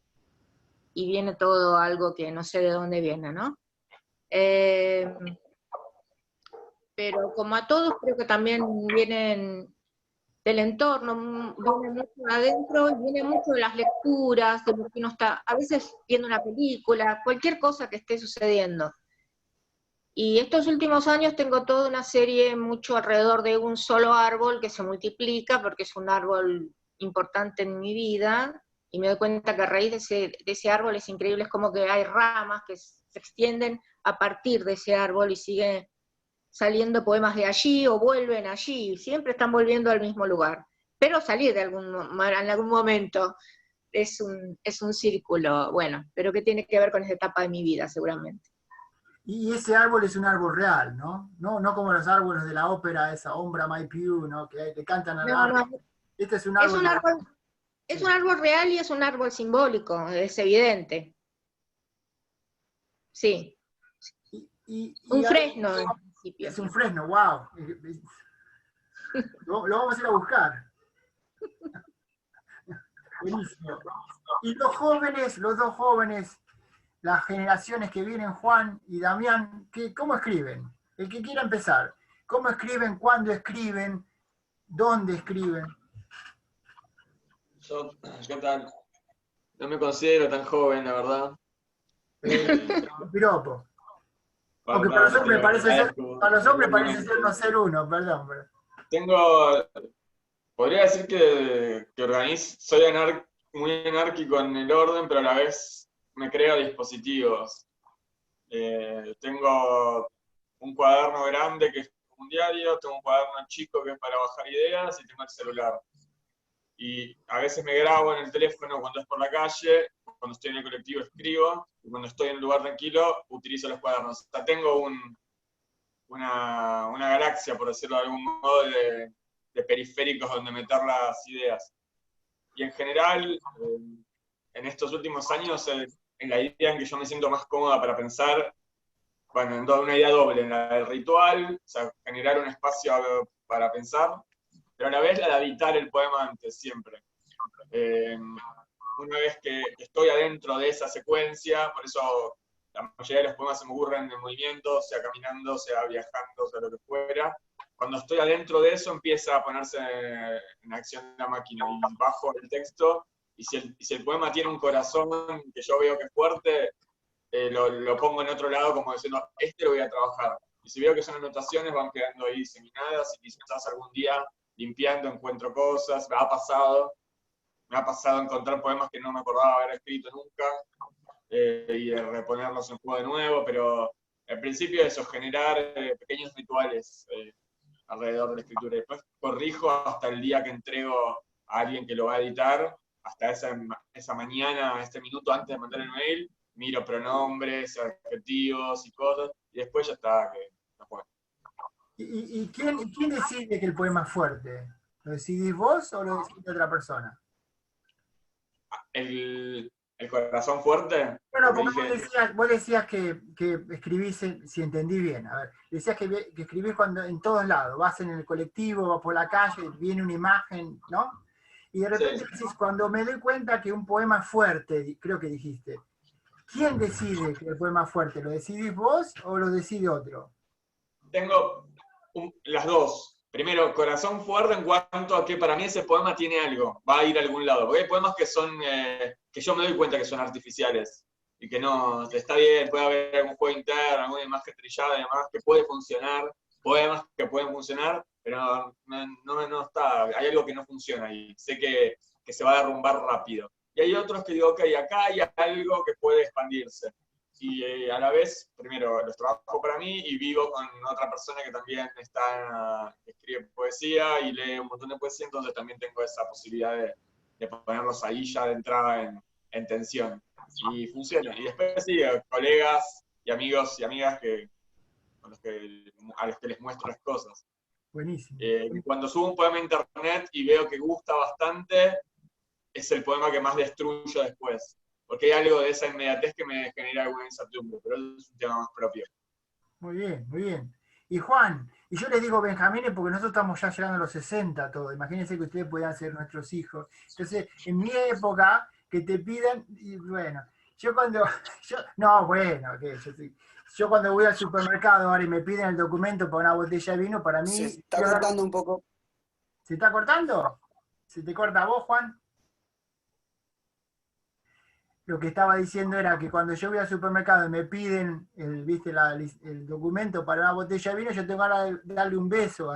y viene todo algo que no sé de dónde viene, ¿no? Pero como a todos creo que también vienen del entorno, viene mucho de adentro, y viene mucho de las lecturas, de lo que uno está, a veces viendo una película, cualquier cosa que esté sucediendo. Y estos últimos años tengo toda una serie mucho alrededor de un solo árbol que se multiplica porque es un árbol importante en mi vida, y me doy cuenta que a raíz de ese árbol es increíble, es como que hay ramas que se extienden a partir de ese árbol y siguen saliendo poemas de allí o vuelven allí, siempre están volviendo al mismo lugar, pero salir en algún momento es un círculo, bueno, pero que tiene que ver con esa etapa de mi vida seguramente. Y ese árbol es un árbol real, ¿no? No como los árboles de la ópera, esa Ombra My Pew, ¿no? Que le cantan al árbol. No. Este es un árbol. Es un árbol real y es un árbol simbólico, es evidente. Sí. Un fresno, en principio. Es un fresno, wow. Lo vamos a ir a buscar. Buenísimo. Y los dos jóvenes, las generaciones que vienen, Juan y Damián, ¿cómo escriben? El que quiera empezar. ¿Cómo escriben? ¿Cuándo escriben? ¿Dónde escriben? Yo no me considero tan joven, la verdad. Piropo. Porque para los hombres parece ser no ser uno, perdón. Podría decir que soy muy anárquico en el orden, pero a la vez me creo dispositivos. Tengo un cuaderno grande que es un diario, tengo un cuaderno chico que es para bajar ideas y tengo el celular. Y a veces me grabo en el teléfono cuando es por la calle, cuando estoy en el colectivo escribo, y cuando estoy en un lugar tranquilo utilizo los cuadernos. O sea, tengo una galaxia, por decirlo de algún modo, de periféricos donde meter las ideas. Y en general, en estos últimos años, en la idea en que yo me siento más cómoda para pensar, bueno, en una idea doble, en la del ritual, o sea, generar un espacio para pensar, pero a la vez la de habitar el poema antes, siempre. Una vez que estoy adentro de esa secuencia, por eso la mayoría de los poemas se me ocurren en movimiento, sea caminando, sea viajando, sea lo que fuera. Cuando estoy adentro de eso, empieza a ponerse en acción la máquina, y bajo el texto, y si el poema tiene un corazón que yo veo que es fuerte, lo pongo en otro lado como diciendo, este lo voy a trabajar. Y si veo que son anotaciones, van quedando ahí diseminadas, y quizás algún día limpiando encuentro cosas. Me ha pasado encontrar poemas que no me acordaba haber escrito nunca, y de reponerlos en juego de nuevo, pero al principio eso, generar pequeños rituales alrededor de la escritura. Después corrijo hasta el día que entrego a alguien que lo va a editar, hasta esa mañana, este minuto antes de mandar el mail, miro pronombres, adjetivos y cosas, y después ya está, que no fue. ¿Y quién decide que el poema es fuerte? ¿Lo decidís vos o lo decide otra persona? El corazón fuerte. Bueno, porque porque vos decías que escribís, si entendí bien, a ver, decías que escribís en todos lados, vas en el colectivo, vas por la calle, viene una imagen, ¿no? Y de repente sí. decís, cuando me doy cuenta que un poema es fuerte, creo que dijiste, ¿quién decide que el poema es fuerte? ¿Lo decidís vos o lo decide otro? Tengo las dos. Primero, corazón fuerte en cuanto a que para mí ese poema tiene algo, va a ir a algún lado. Porque hay poemas que son, que yo me doy cuenta que son artificiales, y que no, está bien, puede haber algún juego interno, alguna imagen trillada y demás, que puede funcionar, poemas que pueden funcionar, pero no está, hay algo que no funciona y sé que se va a derrumbar rápido. Y hay otros que digo, ok, acá hay algo que puede expandirse. Y a la vez, primero, los trabajo para mí y vivo con otra persona que también escribe poesía y lee un montón de poesía, entonces también tengo esa posibilidad de ponerlos ahí ya de entrada en tensión. Y funciona. Y después sí, colegas y amigos y amigas a los que les muestro las cosas. Buenísimo. Cuando subo un poema a internet y veo que gusta bastante, es el poema que más destruyo después. Porque hay algo de esa inmediatez que me genera alguna incertidumbre, pero es un tema más propio. Muy bien, muy bien. Y Juan, y yo les digo Benjamines porque nosotros estamos ya llegando a los 60 todos, imagínense que ustedes podían ser nuestros hijos. Entonces, en mi época, que te pidan, y bueno, yo cuando voy al supermercado ahora y me piden el documento para una botella de vino, para mí... Se está cortando un poco. ¿Se está cortando? ¿Se te corta a vos, Juan? Lo que estaba diciendo era que cuando yo voy al supermercado y me piden el documento para una botella de vino, yo tengo ganas de darle un beso.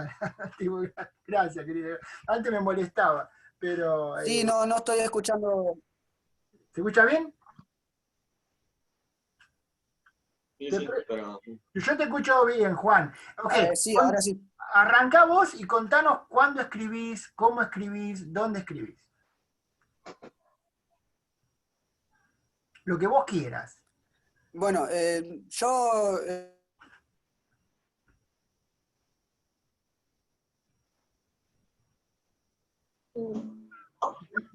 Gracias, querido. Antes me molestaba, pero... Sí, no estoy escuchando. ¿Se escucha bien? Sí, pero... Yo te escucho bien, Juan. Okay. Sí, ahora sí. Arrancá vos y contanos cuándo escribís, cómo escribís, dónde escribís. Lo que vos quieras. Bueno, yo...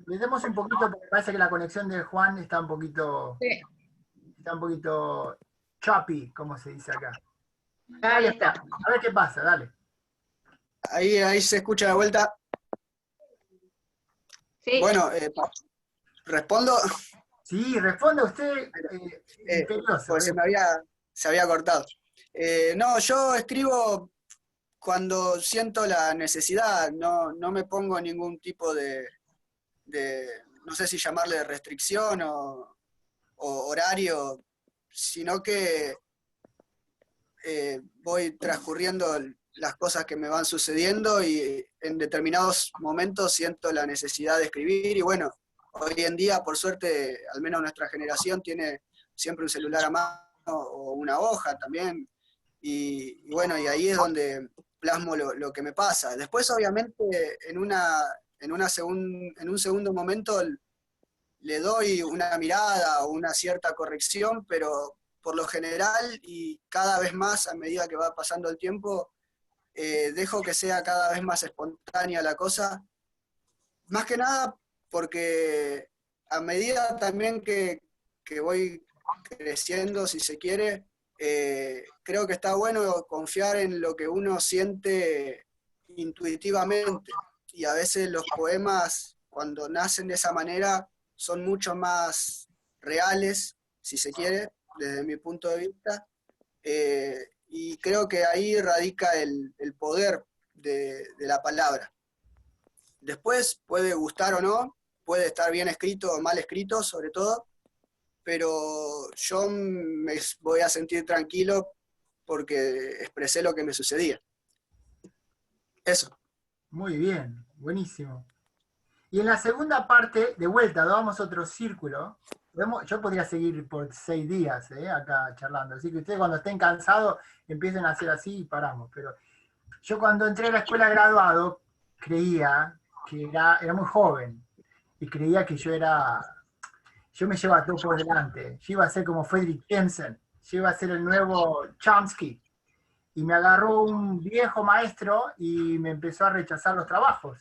Le demos un poquito, porque parece que la conexión de Juan está un poquito... Sí. Está un poquito choppy, como se dice acá. Ahí está. A ver qué pasa, dale. Ahí se escucha de vuelta. Sí. Bueno, respondo. Sí, responda usted. Pues se había cortado. No, yo escribo cuando siento la necesidad, no me pongo ningún tipo de no sé si llamarle restricción o horario, sino que voy transcurriendo las cosas que me van sucediendo y en determinados momentos siento la necesidad de escribir y bueno, hoy en día, por suerte, al menos nuestra generación tiene siempre un celular a mano o una hoja también y bueno, y ahí es donde plasmo lo que me pasa. Después, obviamente, en un segundo momento le doy una mirada o una cierta corrección, pero por lo general y cada vez más a medida que va pasando el tiempo, dejo que sea cada vez más espontánea la cosa, más que nada porque a medida también que voy creciendo, si se quiere, creo que está bueno confiar en lo que uno siente intuitivamente, y a veces los poemas, cuando nacen de esa manera, son mucho más reales, si se quiere, desde mi punto de vista, y creo que ahí radica el poder de la palabra. Después puede gustar o no, puede estar bien escrito o mal escrito, sobre todo, pero yo me voy a sentir tranquilo porque expresé lo que me sucedía. Eso. Muy bien, buenísimo. Y en la segunda parte, de vuelta, damos otro círculo. Yo podría seguir por 6 días acá charlando, así que ustedes cuando estén cansados empiecen a hacer así y paramos. Pero yo cuando entré a la escuela de graduado creía que era muy joven y creía que yo me llevaba todo por delante. Yo iba a ser como Friedrich Jensen, yo iba a ser el nuevo Chomsky. Y me agarró un viejo maestro y me empezó a rechazar los trabajos.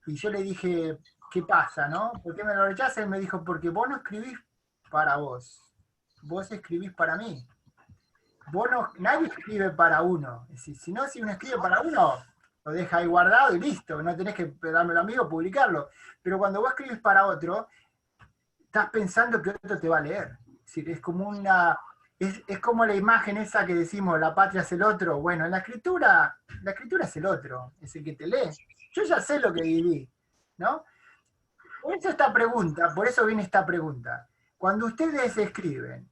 Y yo le dije, ¿qué pasa, no? ¿Por qué me lo rechaza? Y me dijo, porque vos no escribís para vos escribís para mí. Nadie escribe para uno. Es decir, si uno escribe para uno, lo deja ahí guardado y listo, no tenés que dármelo a mí o publicarlo. Pero cuando vos escribís para otro, estás pensando que otro te va a leer. Es decir, es como es como la imagen esa que decimos, la patria es el otro. Bueno, en la escritura es el otro, es el que te lee. Yo ya sé lo que viví, ¿no? Por eso viene esta pregunta. Cuando ustedes escriben,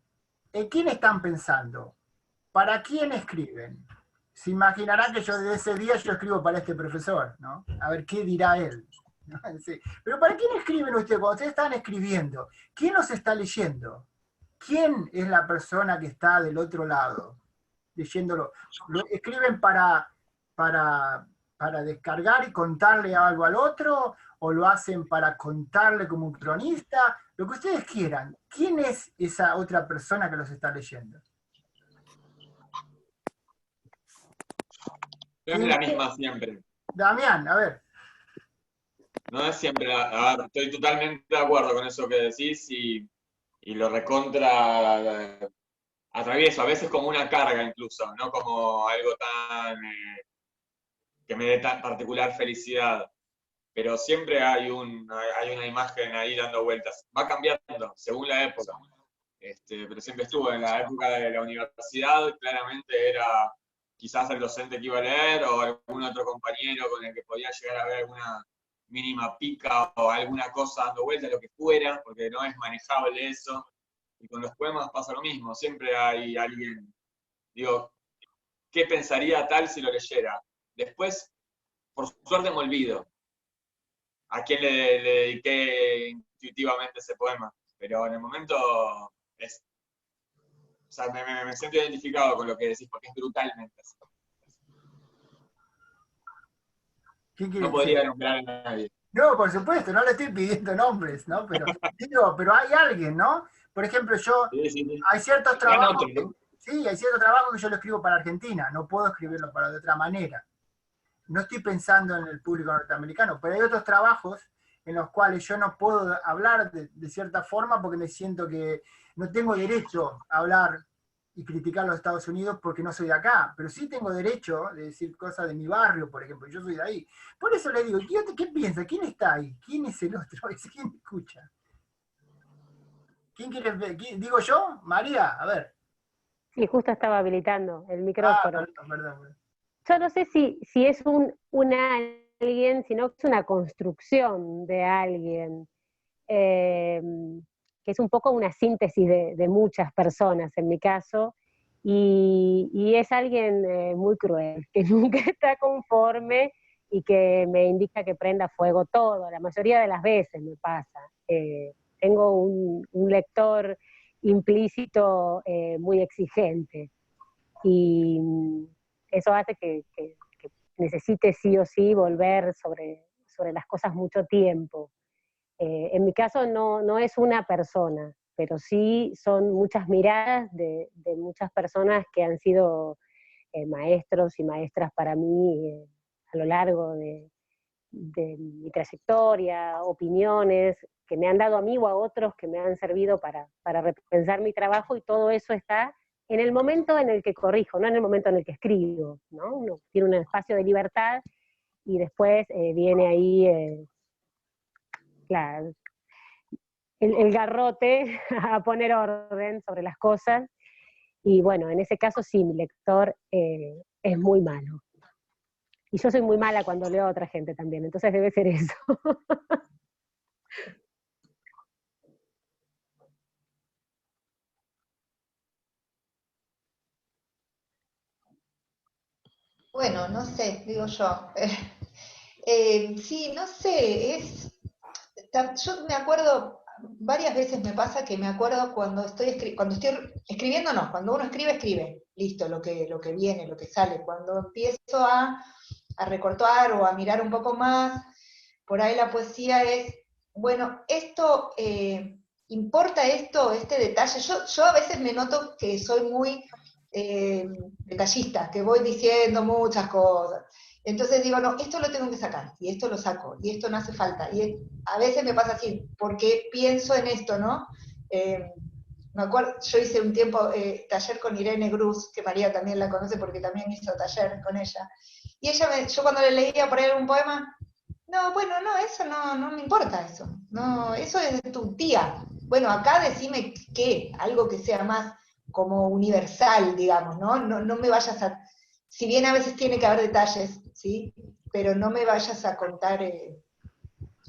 ¿en quién están pensando? ¿Para quién escriben? Se imaginarán que yo desde ese día yo escribo para este profesor, ¿no? A ver qué dirá él. ¿No? Sí. Pero ¿para quién escriben ustedes? Cuando ustedes están escribiendo, ¿quién los está leyendo? ¿Quién es la persona que está del otro lado leyéndolo? ¿Lo escriben para descargar y contarle algo al otro? ¿O lo hacen para contarle como un cronista? Lo que ustedes quieran. ¿Quién es esa otra persona que los está leyendo? No es la misma siempre. Damián, a ver. No es siempre, a ver, estoy totalmente de acuerdo con eso que decís y lo recontra atravieso, a veces como una carga incluso, no como algo tan que me dé tan particular felicidad. Pero siempre hay una imagen ahí dando vueltas. Va cambiando según la época. Pero siempre estuvo en la época de la universidad, claramente era quizás el docente que iba a leer o algún otro compañero con el que podía llegar a ver alguna mínima pica o alguna cosa dando vueltas, lo que fuera, porque no es manejable eso. Y con los poemas pasa lo mismo, siempre hay alguien, digo, ¿qué pensaría tal si lo leyera? Después, por suerte me olvido a quién le dediqué intuitivamente ese poema, pero en el momento o sea, me siento identificado con lo que decís, porque es brutalmente así. No podría nombrar a nadie. No, por supuesto, no le estoy pidiendo nombres, ¿no? Pero pero hay alguien, ¿no? Por ejemplo, Sí. hay ciertos trabajos, Otro, ¿no? sí, hay ciertos trabajos que yo lo escribo para Argentina, no puedo escribirlo de otra manera. No estoy pensando en el público norteamericano, pero hay otros trabajos en los cuales yo no puedo hablar de cierta forma porque me siento que no tengo derecho a hablar y criticar a los Estados Unidos porque no soy de acá, pero sí tengo derecho de decir cosas de mi barrio, por ejemplo, yo soy de ahí. Por eso le digo, ¿qué piensa? ¿Quién está ahí? ¿Quién es el otro? ¿Quién escucha? ¿Quién quiere ver? ¿Digo yo? María, a ver. Sí, justo estaba habilitando el micrófono. Perdón. Yo no sé si es un alguien, sino que es una construcción de alguien, que es un poco una síntesis de muchas personas en mi caso, y es alguien muy cruel, que nunca está conforme y que me indica que prenda fuego todo, la mayoría de las veces me pasa. Tengo un lector implícito muy exigente, y eso hace que necesite sí o sí volver sobre las cosas mucho tiempo. En mi caso no es una persona, pero sí son muchas miradas de muchas personas que han sido maestros y maestras para mí a lo largo de mi trayectoria, opiniones que me han dado a mí o a otros que me han servido para repensar mi trabajo, y todo eso está en el momento en el que corrijo, no en el momento en el que escribo, ¿no? Uno tiene un espacio de libertad y después viene ahí el garrote a poner orden sobre las cosas, y bueno, en ese caso sí, mi lector es muy malo. Y yo soy muy mala cuando leo a otra gente también, entonces debe ser eso. Bueno, no sé, digo yo. Sí, no sé, yo me acuerdo, varias veces me pasa que me acuerdo cuando cuando estoy escribiendo, no, cuando uno escribe, listo, lo que viene, lo que sale. Cuando empiezo a recortar o a mirar un poco más, por ahí la poesía es, bueno, esto, importa esto, este detalle. Yo a veces me noto que soy muy detallista, que voy diciendo muchas cosas. Entonces digo, no, esto lo tengo que sacar, y esto lo saco, y esto no hace falta. Y a veces me pasa así, porque pienso en esto, ¿no? Me acuerdo, yo hice un tiempo taller con Irene Gruz, que María también la conoce porque también hizo taller con ella. Y yo cuando le leía por ahí un poema, no, bueno, no, eso no me importa eso. No, eso es de tu tía. Bueno, acá decime qué, algo que sea más como universal, digamos, ¿no? No me vayas a, si bien a veces tiene que haber detalles, ¿sí? Pero no me vayas a contar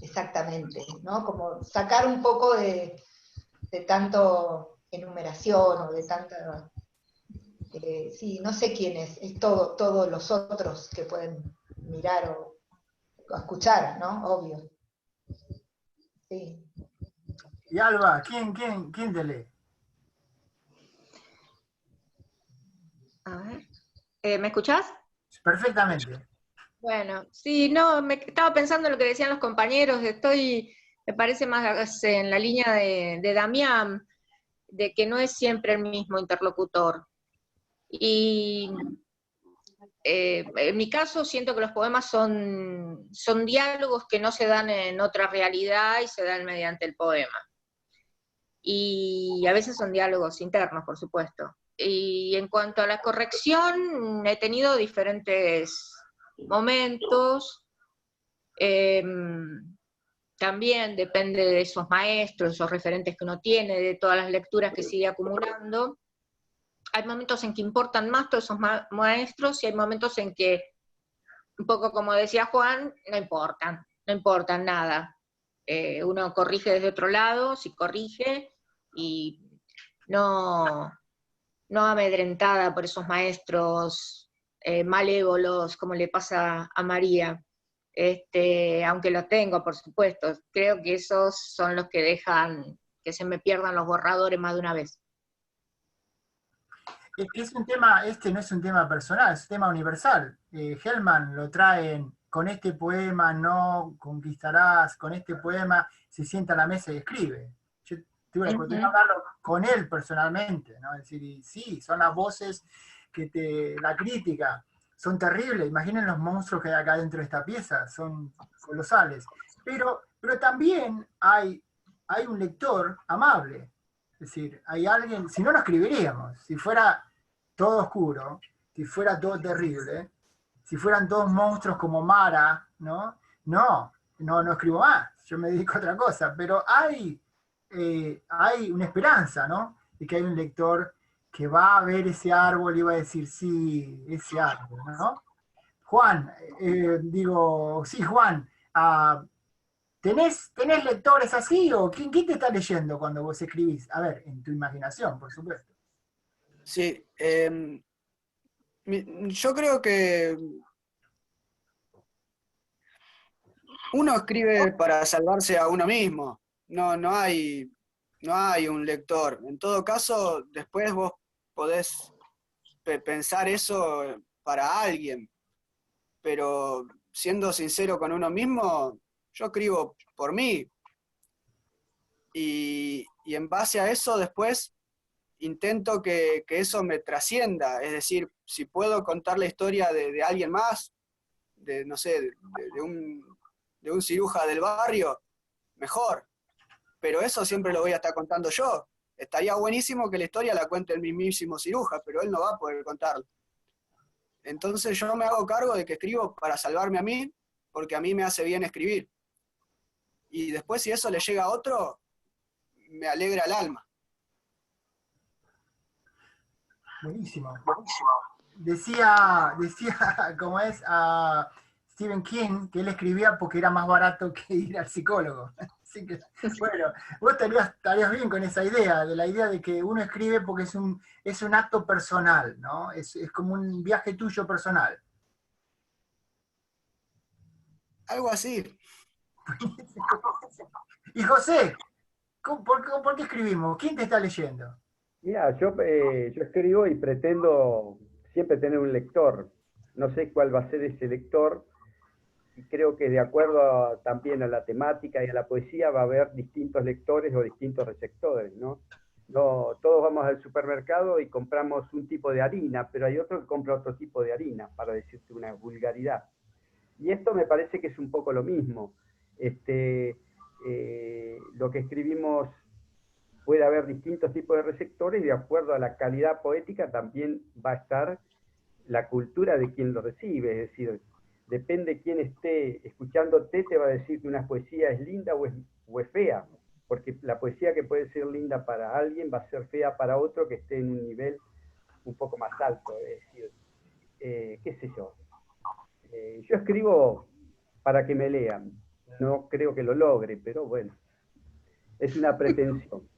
exactamente, ¿no? Como sacar un poco de tanto enumeración o de tanta, sí, no sé quién es todos los otros que pueden mirar o escuchar, ¿no? Obvio. Sí. Y Alba, ¿quién te lee? A ver. ¿Me escuchás? Perfectamente. Bueno, sí, no, me estaba pensando en lo que decían los compañeros, me parece más en la línea de Damián, de que no es siempre el mismo interlocutor. Y en mi caso siento que los poemas son diálogos que no se dan en otra realidad y se dan mediante el poema. Y a veces son diálogos internos, por supuesto. Y en cuanto a la corrección, he tenido diferentes momentos. También depende de esos maestros, esos referentes que uno tiene, de todas las lecturas que sigue acumulando. Hay momentos en que importan más todos esos maestros y hay momentos en que, un poco como decía Juan, no importan nada. Uno corrige desde otro lado, si corrige, y no amedrentada por esos maestros malévolos, como le pasa a María. Aunque lo tengo, por supuesto, creo que esos son los que dejan que se me pierdan los borradores más de una vez. Es un tema, no es un tema personal, es un tema universal. Hellman lo traen, con este poema no conquistarás, con este poema se sienta a la mesa y escribe. Yo tuve la oportunidad de hablarlo con él personalmente, ¿no? Es decir, y sí, son las voces la crítica, son terribles. Imaginen los monstruos que hay acá dentro de esta pieza, son colosales. Pero también hay un lector amable. Es decir, hay alguien, si no, no escribiríamos. Si fuera todo oscuro, si fuera todo terrible, si fueran todos monstruos como Mara, ¿no? No escribo más, yo me dedico a otra cosa. Pero hay una esperanza, ¿no? De que hay un lector que va a ver ese árbol y va a decir, sí, ese árbol, ¿no? Juan, sí, Juan, ¿tenés lectores así o quién te está leyendo cuando vos escribís? A ver, en tu imaginación, por supuesto. Sí, yo creo que uno escribe para salvarse a uno mismo, no hay un lector. En todo caso, después vos podés pensar eso para alguien, pero siendo sincero con uno mismo, yo escribo por mí. Y en base a eso después intento que eso me trascienda, es decir, si puedo contar la historia de alguien más, no sé, de un ciruja del barrio, mejor, pero eso siempre lo voy a estar contando yo. Estaría buenísimo que la historia la cuente el mismísimo ciruja, pero él no va a poder contarla. Entonces yo me hago cargo de que escribo para salvarme a mí, porque a mí me hace bien escribir. Y después si eso le llega a otro, me alegra el alma. Buenísimo. Decía como es a Stephen King, que él escribía porque era más barato que ir al psicólogo. Así que, bueno, vos estarías bien con esa idea, de la idea de que uno escribe porque es un acto personal, ¿no? Es como un viaje tuyo personal. Algo así. Y José, ¿por qué escribimos? ¿Quién te está leyendo? Mira, yo escribo y pretendo siempre tener un lector. No sé cuál va a ser ese lector, y creo que de acuerdo también a la temática y a la poesía va a haber distintos lectores o distintos receptores, ¿no? No, todos vamos al supermercado y compramos un tipo de harina, pero hay otro que compra otro tipo de harina, para decirte una vulgaridad. Y esto me parece que es un poco lo mismo. Lo que escribimos puede haber distintos tipos de receptores y de acuerdo a la calidad poética también va a estar la cultura de quien lo recibe, es decir, depende quién esté escuchándote, te va a decir que una poesía es linda o es fea, porque la poesía que puede ser linda para alguien va a ser fea para otro que esté en un nivel un poco más alto, es decir, qué sé yo. Yo escribo para que me lean, no creo que lo logre, pero bueno, es una pretensión.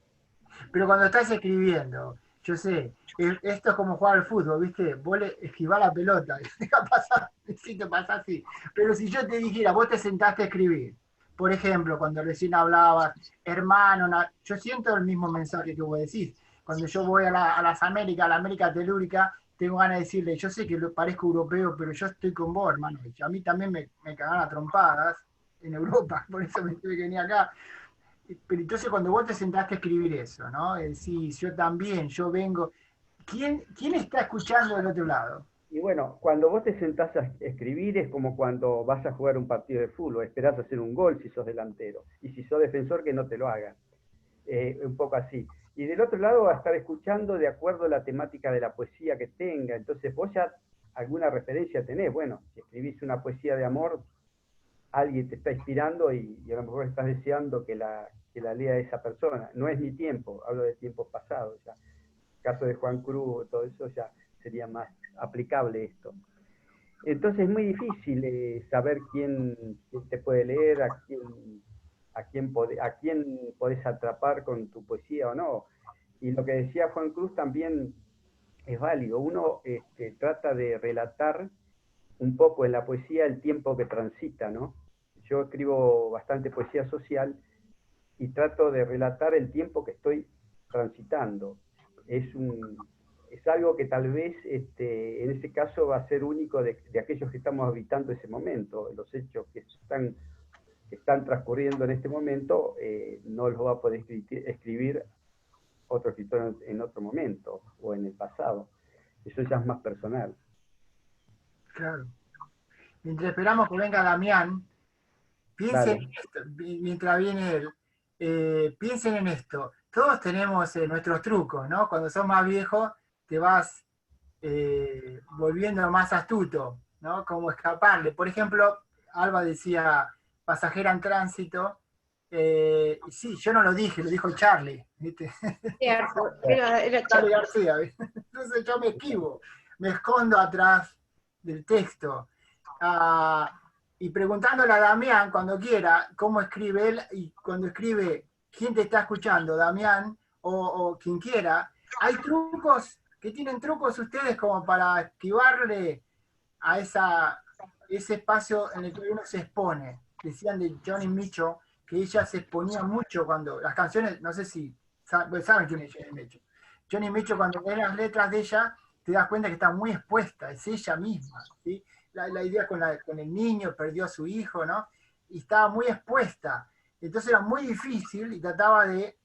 Pero cuando estás escribiendo, yo sé, esto es como jugar al fútbol, ¿viste? Vos le esquivás la pelota, deja pasar, si te pasa así. Pero si yo te dijera, vos te sentaste a escribir, por ejemplo, cuando recién hablabas, hermano, yo siento el mismo mensaje que vos decís. Cuando yo voy a las Américas, a la América telúrica, tengo ganas de decirle, yo sé que parezco europeo, pero yo estoy con vos, hermano. A mí también me cagan a trompadas en Europa, por eso me tuve que venir acá. Pero entonces cuando vos te sentaste a escribir eso, ¿no? Sí, yo también, yo vengo. ¿Quién está escuchando del otro lado? Y bueno, cuando vos te sentás a escribir es como cuando vas a jugar un partido de fútbol, esperás hacer un gol si sos delantero, y si sos defensor que no te lo hagan. Un poco así. Y del otro lado va a estar escuchando de acuerdo a la temática de la poesía que tenga, entonces vos ya alguna referencia tenés, bueno, si escribís una poesía de amor, alguien te está inspirando y a lo mejor estás deseando que la lea esa persona. No es mi tiempo, hablo de tiempos pasados ya. El caso de Juan Cruz, todo eso ya sería más aplicable esto. Entonces es muy difícil saber quién te puede leer, a quién podés atrapar con tu poesía o no. Y lo que decía Juan Cruz también es válido. Uno trata de relatar un poco en la poesía el tiempo que transita, ¿no? Yo escribo bastante poesía social y trato de relatar el tiempo que estoy transitando. Es algo que tal vez en ese caso va a ser único de aquellos que estamos habitando ese momento. Los hechos que están transcurriendo en este momento no los va a poder escribir otro escritor en otro momento o en el pasado. Eso ya es más personal. Claro. Mientras esperamos que venga Damián, piensen en esto, mientras viene él, piensen en esto. Todos tenemos nuestros trucos, ¿no? Cuando sos más viejo, te vas volviendo más astuto, ¿no? Como escaparle. Por ejemplo, Alba decía pasajera en tránsito. Sí, yo no lo dije, lo dijo Charlie, ¿viste? Era Charlie García, ¿viste? Entonces yo me esquivo, me escondo atrás del texto. Y preguntándole a Damián cuando quiera cómo escribe él, y cuando escribe quién te está escuchando, Damián o quien quiera, hay trucos que tienen trucos ustedes como para esquivarle a ese espacio en el que uno se expone. Decían de Johnny Mitchell que ella se exponía mucho cuando las canciones, no sé si saben quién es Johnny Mitchell. Johnny Mitchell, cuando ves las letras de ella, te das cuenta que está muy expuesta, es ella misma, ¿sí? La idea con el niño, perdió a su hijo, ¿no? Y estaba muy expuesta. Entonces era muy difícil y trataba de,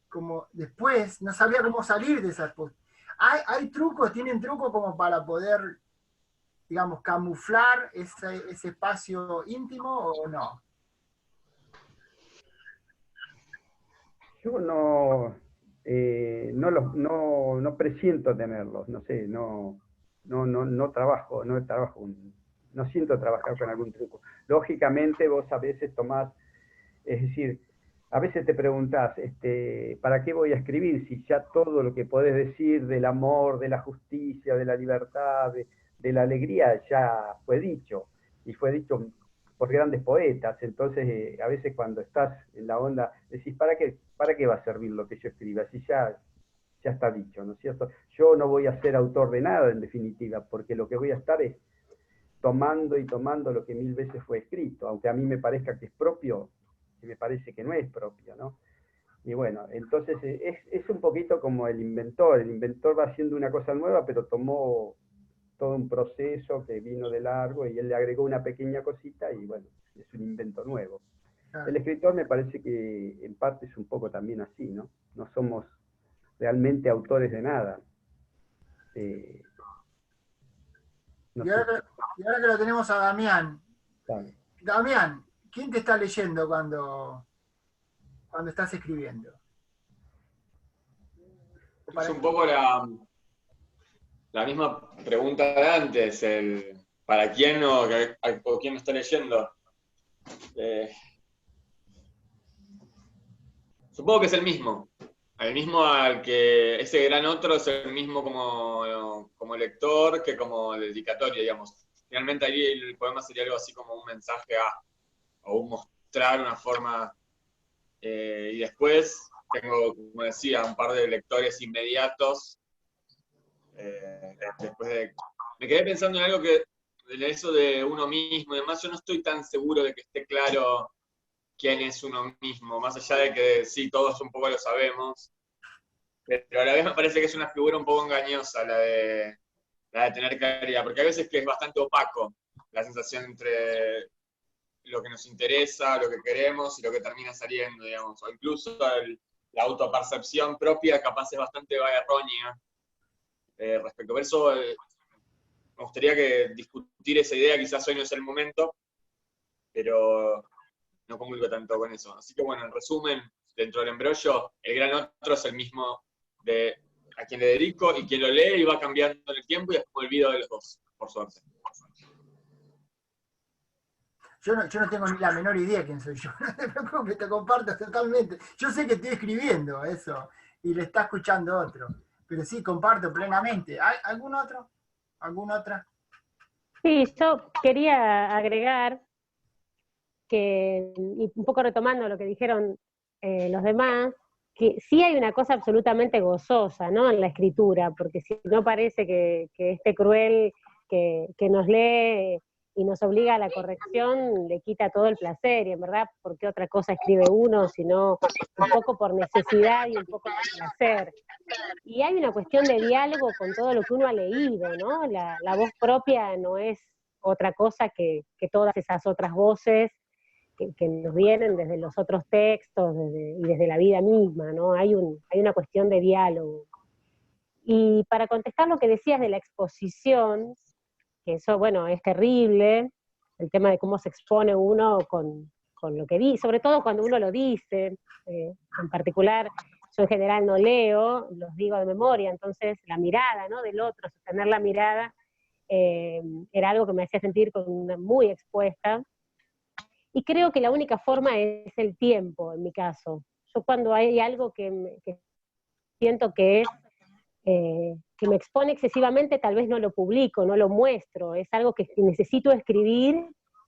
como después, no sabía cómo salir de esa exposición. Hay trucos, tienen trucos como para poder, digamos, camuflar ese espacio íntimo o no. Yo no presiento tenerlos, no sé, no trabajo, no siento trabajar con algún truco. Lógicamente vos a veces tomás, es decir, a veces te preguntás, ¿para qué voy a escribir si ya todo lo que podés decir del amor, de la justicia, de la libertad, de la alegría ya fue dicho, y fue dicho por grandes poetas? Entonces a veces cuando estás en la onda decís, ¿para qué va a servir lo que yo escriba? Si ya está dicho, ¿no es cierto? Yo no voy a ser autor de nada en definitiva, porque lo que voy a estar es tomando y tomando lo que 1000 veces fue escrito, aunque a mí me parezca que es propio, y me parece que no es propio, ¿no? Y bueno, entonces es un poquito como el inventor va haciendo una cosa nueva, pero tomó todo un proceso que vino de largo y él le agregó una pequeña cosita y bueno, es un invento nuevo. El escritor me parece que en parte es un poco también así, ¿no? No somos realmente autores de nada. No Y sé. ahora que lo tenemos a Damián. Claro. Damián, ¿quién te está leyendo cuando estás escribiendo? Es un poco la misma pregunta de antes, ¿para quién o quién lo está leyendo? Supongo que es el mismo al que ese gran otro es el mismo como lector que como dedicatoria, digamos. Finalmente ahí el poema sería algo así como un mensaje o un mostrar una forma. Y después tengo, como decía, un par de lectores inmediatos. Me quedé pensando en algo de eso de uno mismo y demás. Yo no estoy tan seguro de que esté claro quién es uno mismo, más allá de que sí, todos un poco lo sabemos, pero a la vez me parece que es una figura un poco engañosa la de tener claridad, porque a veces que es bastante opaco la sensación entre lo que nos interesa, lo que queremos y lo que termina saliendo, digamos, o incluso la autopercepción propia capaz es bastante errónea respecto a eso. Me gustaría discutir esa idea, quizás hoy no es el momento, pero no comulgo tanto con eso. Así que bueno, en resumen, dentro del embrollo, el gran otro es el mismo de a quien le dedico y quien lo lee y va cambiando en el tiempo y después me olvido de los dos, por suerte. Yo no tengo ni la menor idea quién soy yo. No te preocupes, te comparto totalmente. Yo sé que estoy escribiendo eso y le está escuchando otro. Pero sí, comparto plenamente. ¿Hay algún otro? ¿Alguna otra? Sí, yo quería agregar que, y un poco retomando lo que dijeron los demás, que sí hay una cosa absolutamente gozosa, ¿no?, en la escritura, porque si no parece que este cruel que nos lee y nos obliga a la corrección le quita todo el placer, y en verdad, ¿por qué otra cosa escribe uno, sino un poco por necesidad y un poco por placer? Y hay una cuestión de diálogo con todo lo que uno ha leído, ¿no? La voz propia no es otra cosa que todas esas otras voces que nos vienen desde los otros textos y desde la vida misma, ¿no? Hay una cuestión de diálogo. Y para contestar lo que decías de la exposición, que eso, bueno, es terrible, el tema de cómo se expone uno con lo que dice, sobre todo cuando uno lo dice, en particular, yo en general no leo, los digo de memoria, entonces la mirada, ¿no?, del otro, sostener la mirada, era algo que me hacía sentir muy expuesta. Y creo que la única forma es el tiempo, en mi caso. Yo cuando hay algo que siento que me expone excesivamente, tal vez no lo publico, no lo muestro. Es algo que necesito escribir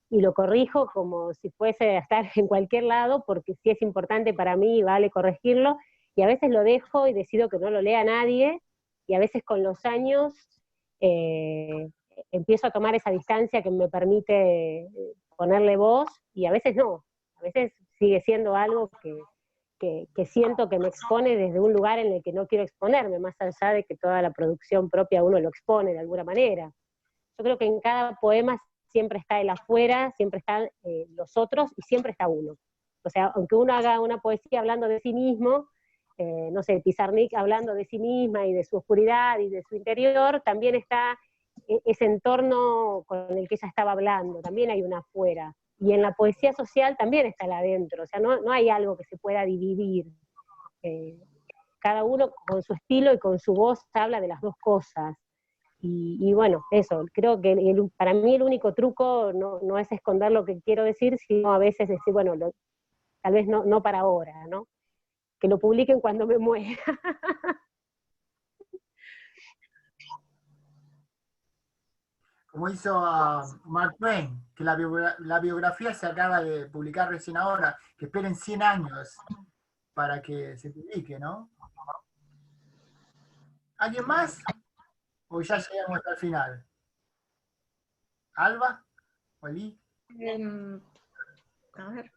y lo corrijo como si fuese a estar en cualquier lado, porque sí es importante para mí y vale corregirlo. Y a veces lo dejo y decido que no lo lea nadie, y a veces con los años empiezo a tomar esa distancia que me permite ponerle voz, y a veces no, a veces sigue siendo algo que siento que me expone desde un lugar en el que no quiero exponerme, más allá de que toda la producción propia uno lo expone de alguna manera. Yo creo que en cada poema siempre está el afuera, siempre están los otros y siempre está uno. O sea, aunque uno haga una poesía hablando de sí mismo, no sé, Pizarnik hablando de sí misma y de su oscuridad y de su interior, también está ese entorno con el que ella estaba hablando, también hay una afuera. Y en la poesía social también está el adentro, o sea, no hay algo que se pueda dividir. Cada uno con su estilo y con su voz habla de las dos cosas. Y bueno, eso, creo que para mí el único truco no es esconder lo que quiero decir, sino a veces decir, bueno, tal vez no para ahora, ¿no? Que lo publiquen cuando me muera. Como hizo a Mark Twain, que la biografía se acaba de publicar recién ahora, que esperen 100 años para que se publique, ¿no? ¿Alguien más? ¿O ya llegamos hasta el final? Alba, Oli. A ver.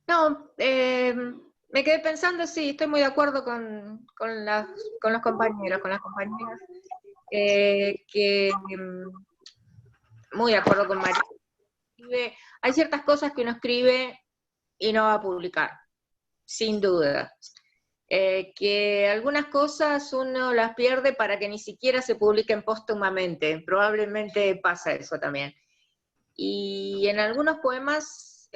No, me quedé pensando, sí, estoy muy de acuerdo con los compañeros, con las compañeras, muy de acuerdo con María. Hay ciertas cosas que uno escribe y no va a publicar, sin duda. Que algunas cosas uno las pierde para que ni siquiera se publiquen póstumamente, probablemente pasa eso también. Y en algunos poemas,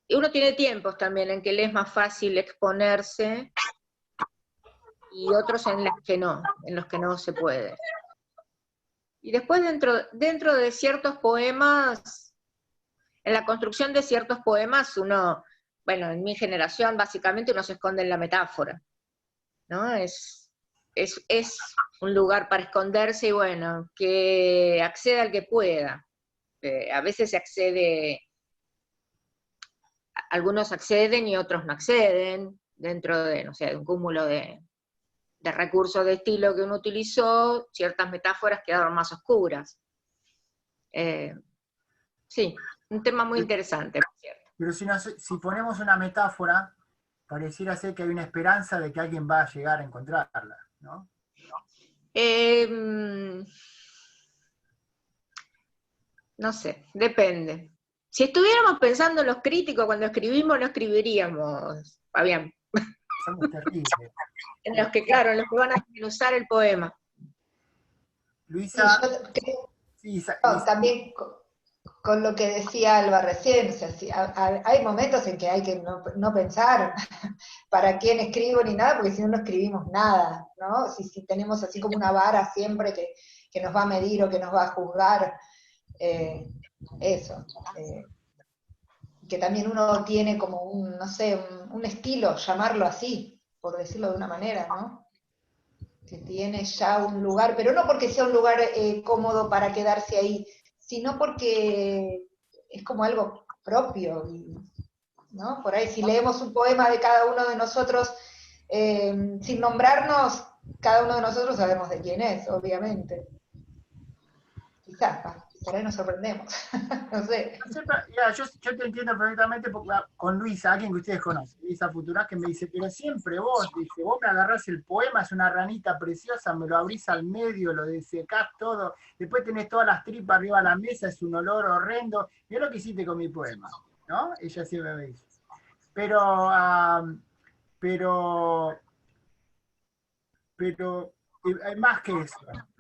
uno tiene tiempos también en que le es más fácil exponerse, y otros en los que no se puede. Y después dentro de ciertos poemas, en la construcción de ciertos poemas, uno, bueno, en mi generación básicamente uno se esconde en la metáfora, ¿no? Es un lugar para esconderse y bueno, que acceda al que pueda. A veces se accede, algunos acceden y otros no acceden, dentro de, no sé, de un cúmulo de recursos de estilo que uno utilizó, ciertas metáforas quedaron más oscuras. Sí, un tema muy interesante, por cierto. Pero si ponemos una metáfora, pareciera ser que hay una esperanza de que alguien va a llegar a encontrarla, ¿no? No sé, depende. Si estuviéramos pensando en los críticos cuando escribimos, no escribiríamos, Fabián. Somos terribles. En los que, claro, en los que van a desmenuzar el poema. Luisa. Sí, también con lo que decía Alba recién, o sea, hay momentos en que hay que no pensar para quién escribo ni nada, porque si no, no escribimos nada, ¿no? Si tenemos así como una vara siempre que nos va a medir o que nos va a juzgar, eso. Que también uno tiene como un, no sé, un estilo, llamarlo así, por decirlo de una manera, ¿no? Que tiene ya un lugar, pero no porque sea un lugar cómodo para quedarse ahí, sino porque es como algo propio, ¿no? Por ahí si leemos un poema de cada uno de nosotros, sin nombrarnos, cada uno de nosotros sabemos de quién es, obviamente. Quizás, por ahí nos sorprendemos, no sé. Yo te entiendo perfectamente porque, con Luisa, alguien que ustedes conocen, Luisa Futurás, que me dice, pero siempre vos me agarrás el poema, es una ranita preciosa, me lo abrís al medio, lo desecás todo, después tenés todas las tripas arriba de la mesa, es un olor horrendo, mirá lo que hiciste con mi poema, ¿no? Ella siempre me dice. Pero hay más que eso,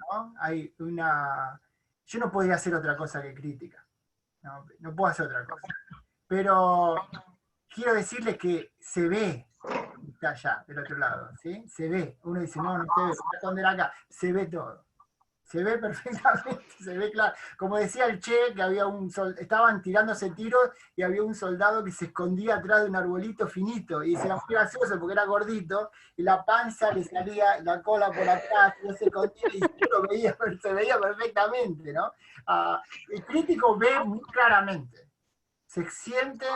¿no? Hay una... Yo no podría hacer otra cosa que crítica. No puedo hacer otra cosa. Pero quiero decirles que se ve, está allá, del otro lado, ¿sí? Se ve. Uno dice, no se ve, voy a esconder acá. Se ve todo. Se ve perfectamente, se ve claro. Como decía el Che, que había estaban tirándose tiros y había un soldado que se escondía atrás de un arbolito finito. Y era muy gracioso porque era gordito y la panza le salía la cola por atrás, y se escondía y se veía perfectamente, ¿no? El crítico ve muy claramente. Se sienten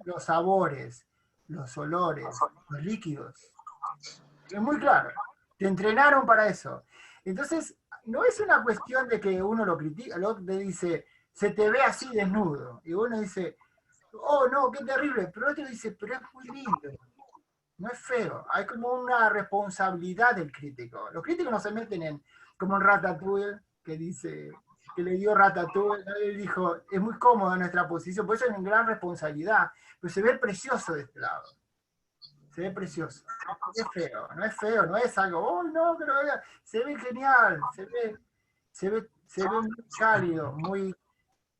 los sabores, los olores, los líquidos. Es muy claro. Te entrenaron para eso. Entonces, no es una cuestión de que uno lo critica, el otro te dice, se te ve así desnudo. Y uno dice, oh no, qué terrible. Pero el otro dice, pero es muy lindo. No es feo. Hay como una responsabilidad del crítico. Los críticos no se meten como en Ratatouille, que dice, que le dio Ratatouille, él dijo, es muy cómodo nuestra posición, por eso hay una gran responsabilidad. Pero se ve precioso de este lado. Se ve precioso. No es feo, no es algo, oh no, pero se ve genial, se ve muy cálido, muy,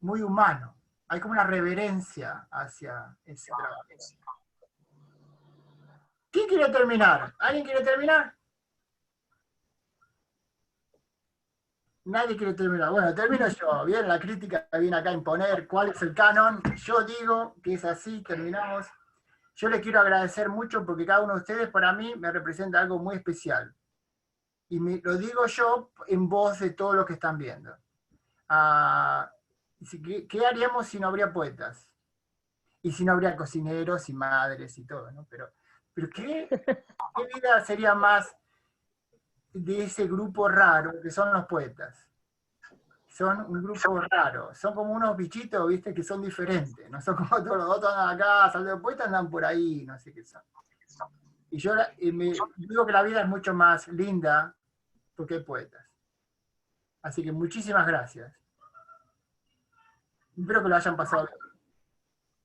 muy humano. Hay como una reverencia hacia ese trabajo. ¿Quién quiere terminar? ¿Alguien quiere terminar? Nadie quiere terminar. Bueno, termino yo. Bien, la crítica viene acá a imponer cuál es el canon. Yo digo que es así, terminamos. Yo les quiero agradecer mucho porque cada uno de ustedes para mí me representa algo muy especial. Y lo digo yo en voz de todos los que están viendo. ¿Qué haríamos si no habría poetas? Y si no habría cocineros y madres y todo, ¿no? Pero ¿qué vida sería más de ese grupo raro que son los poetas. Son un grupo raro, son como unos bichitos, viste, que son diferentes, no son como todos los otros andan acá, los poetas andan por ahí, no sé qué son. Y yo me digo que la vida es mucho más linda porque hay poetas. Así que muchísimas gracias. Espero que lo hayan pasado bien.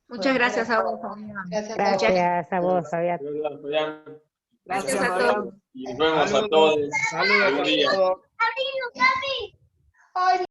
Muchas gracias a vos, Fabián. Gracias a vos, Fabián. Gracias a todos. Y nos vemos a todos. Saludos Buen día. a todos.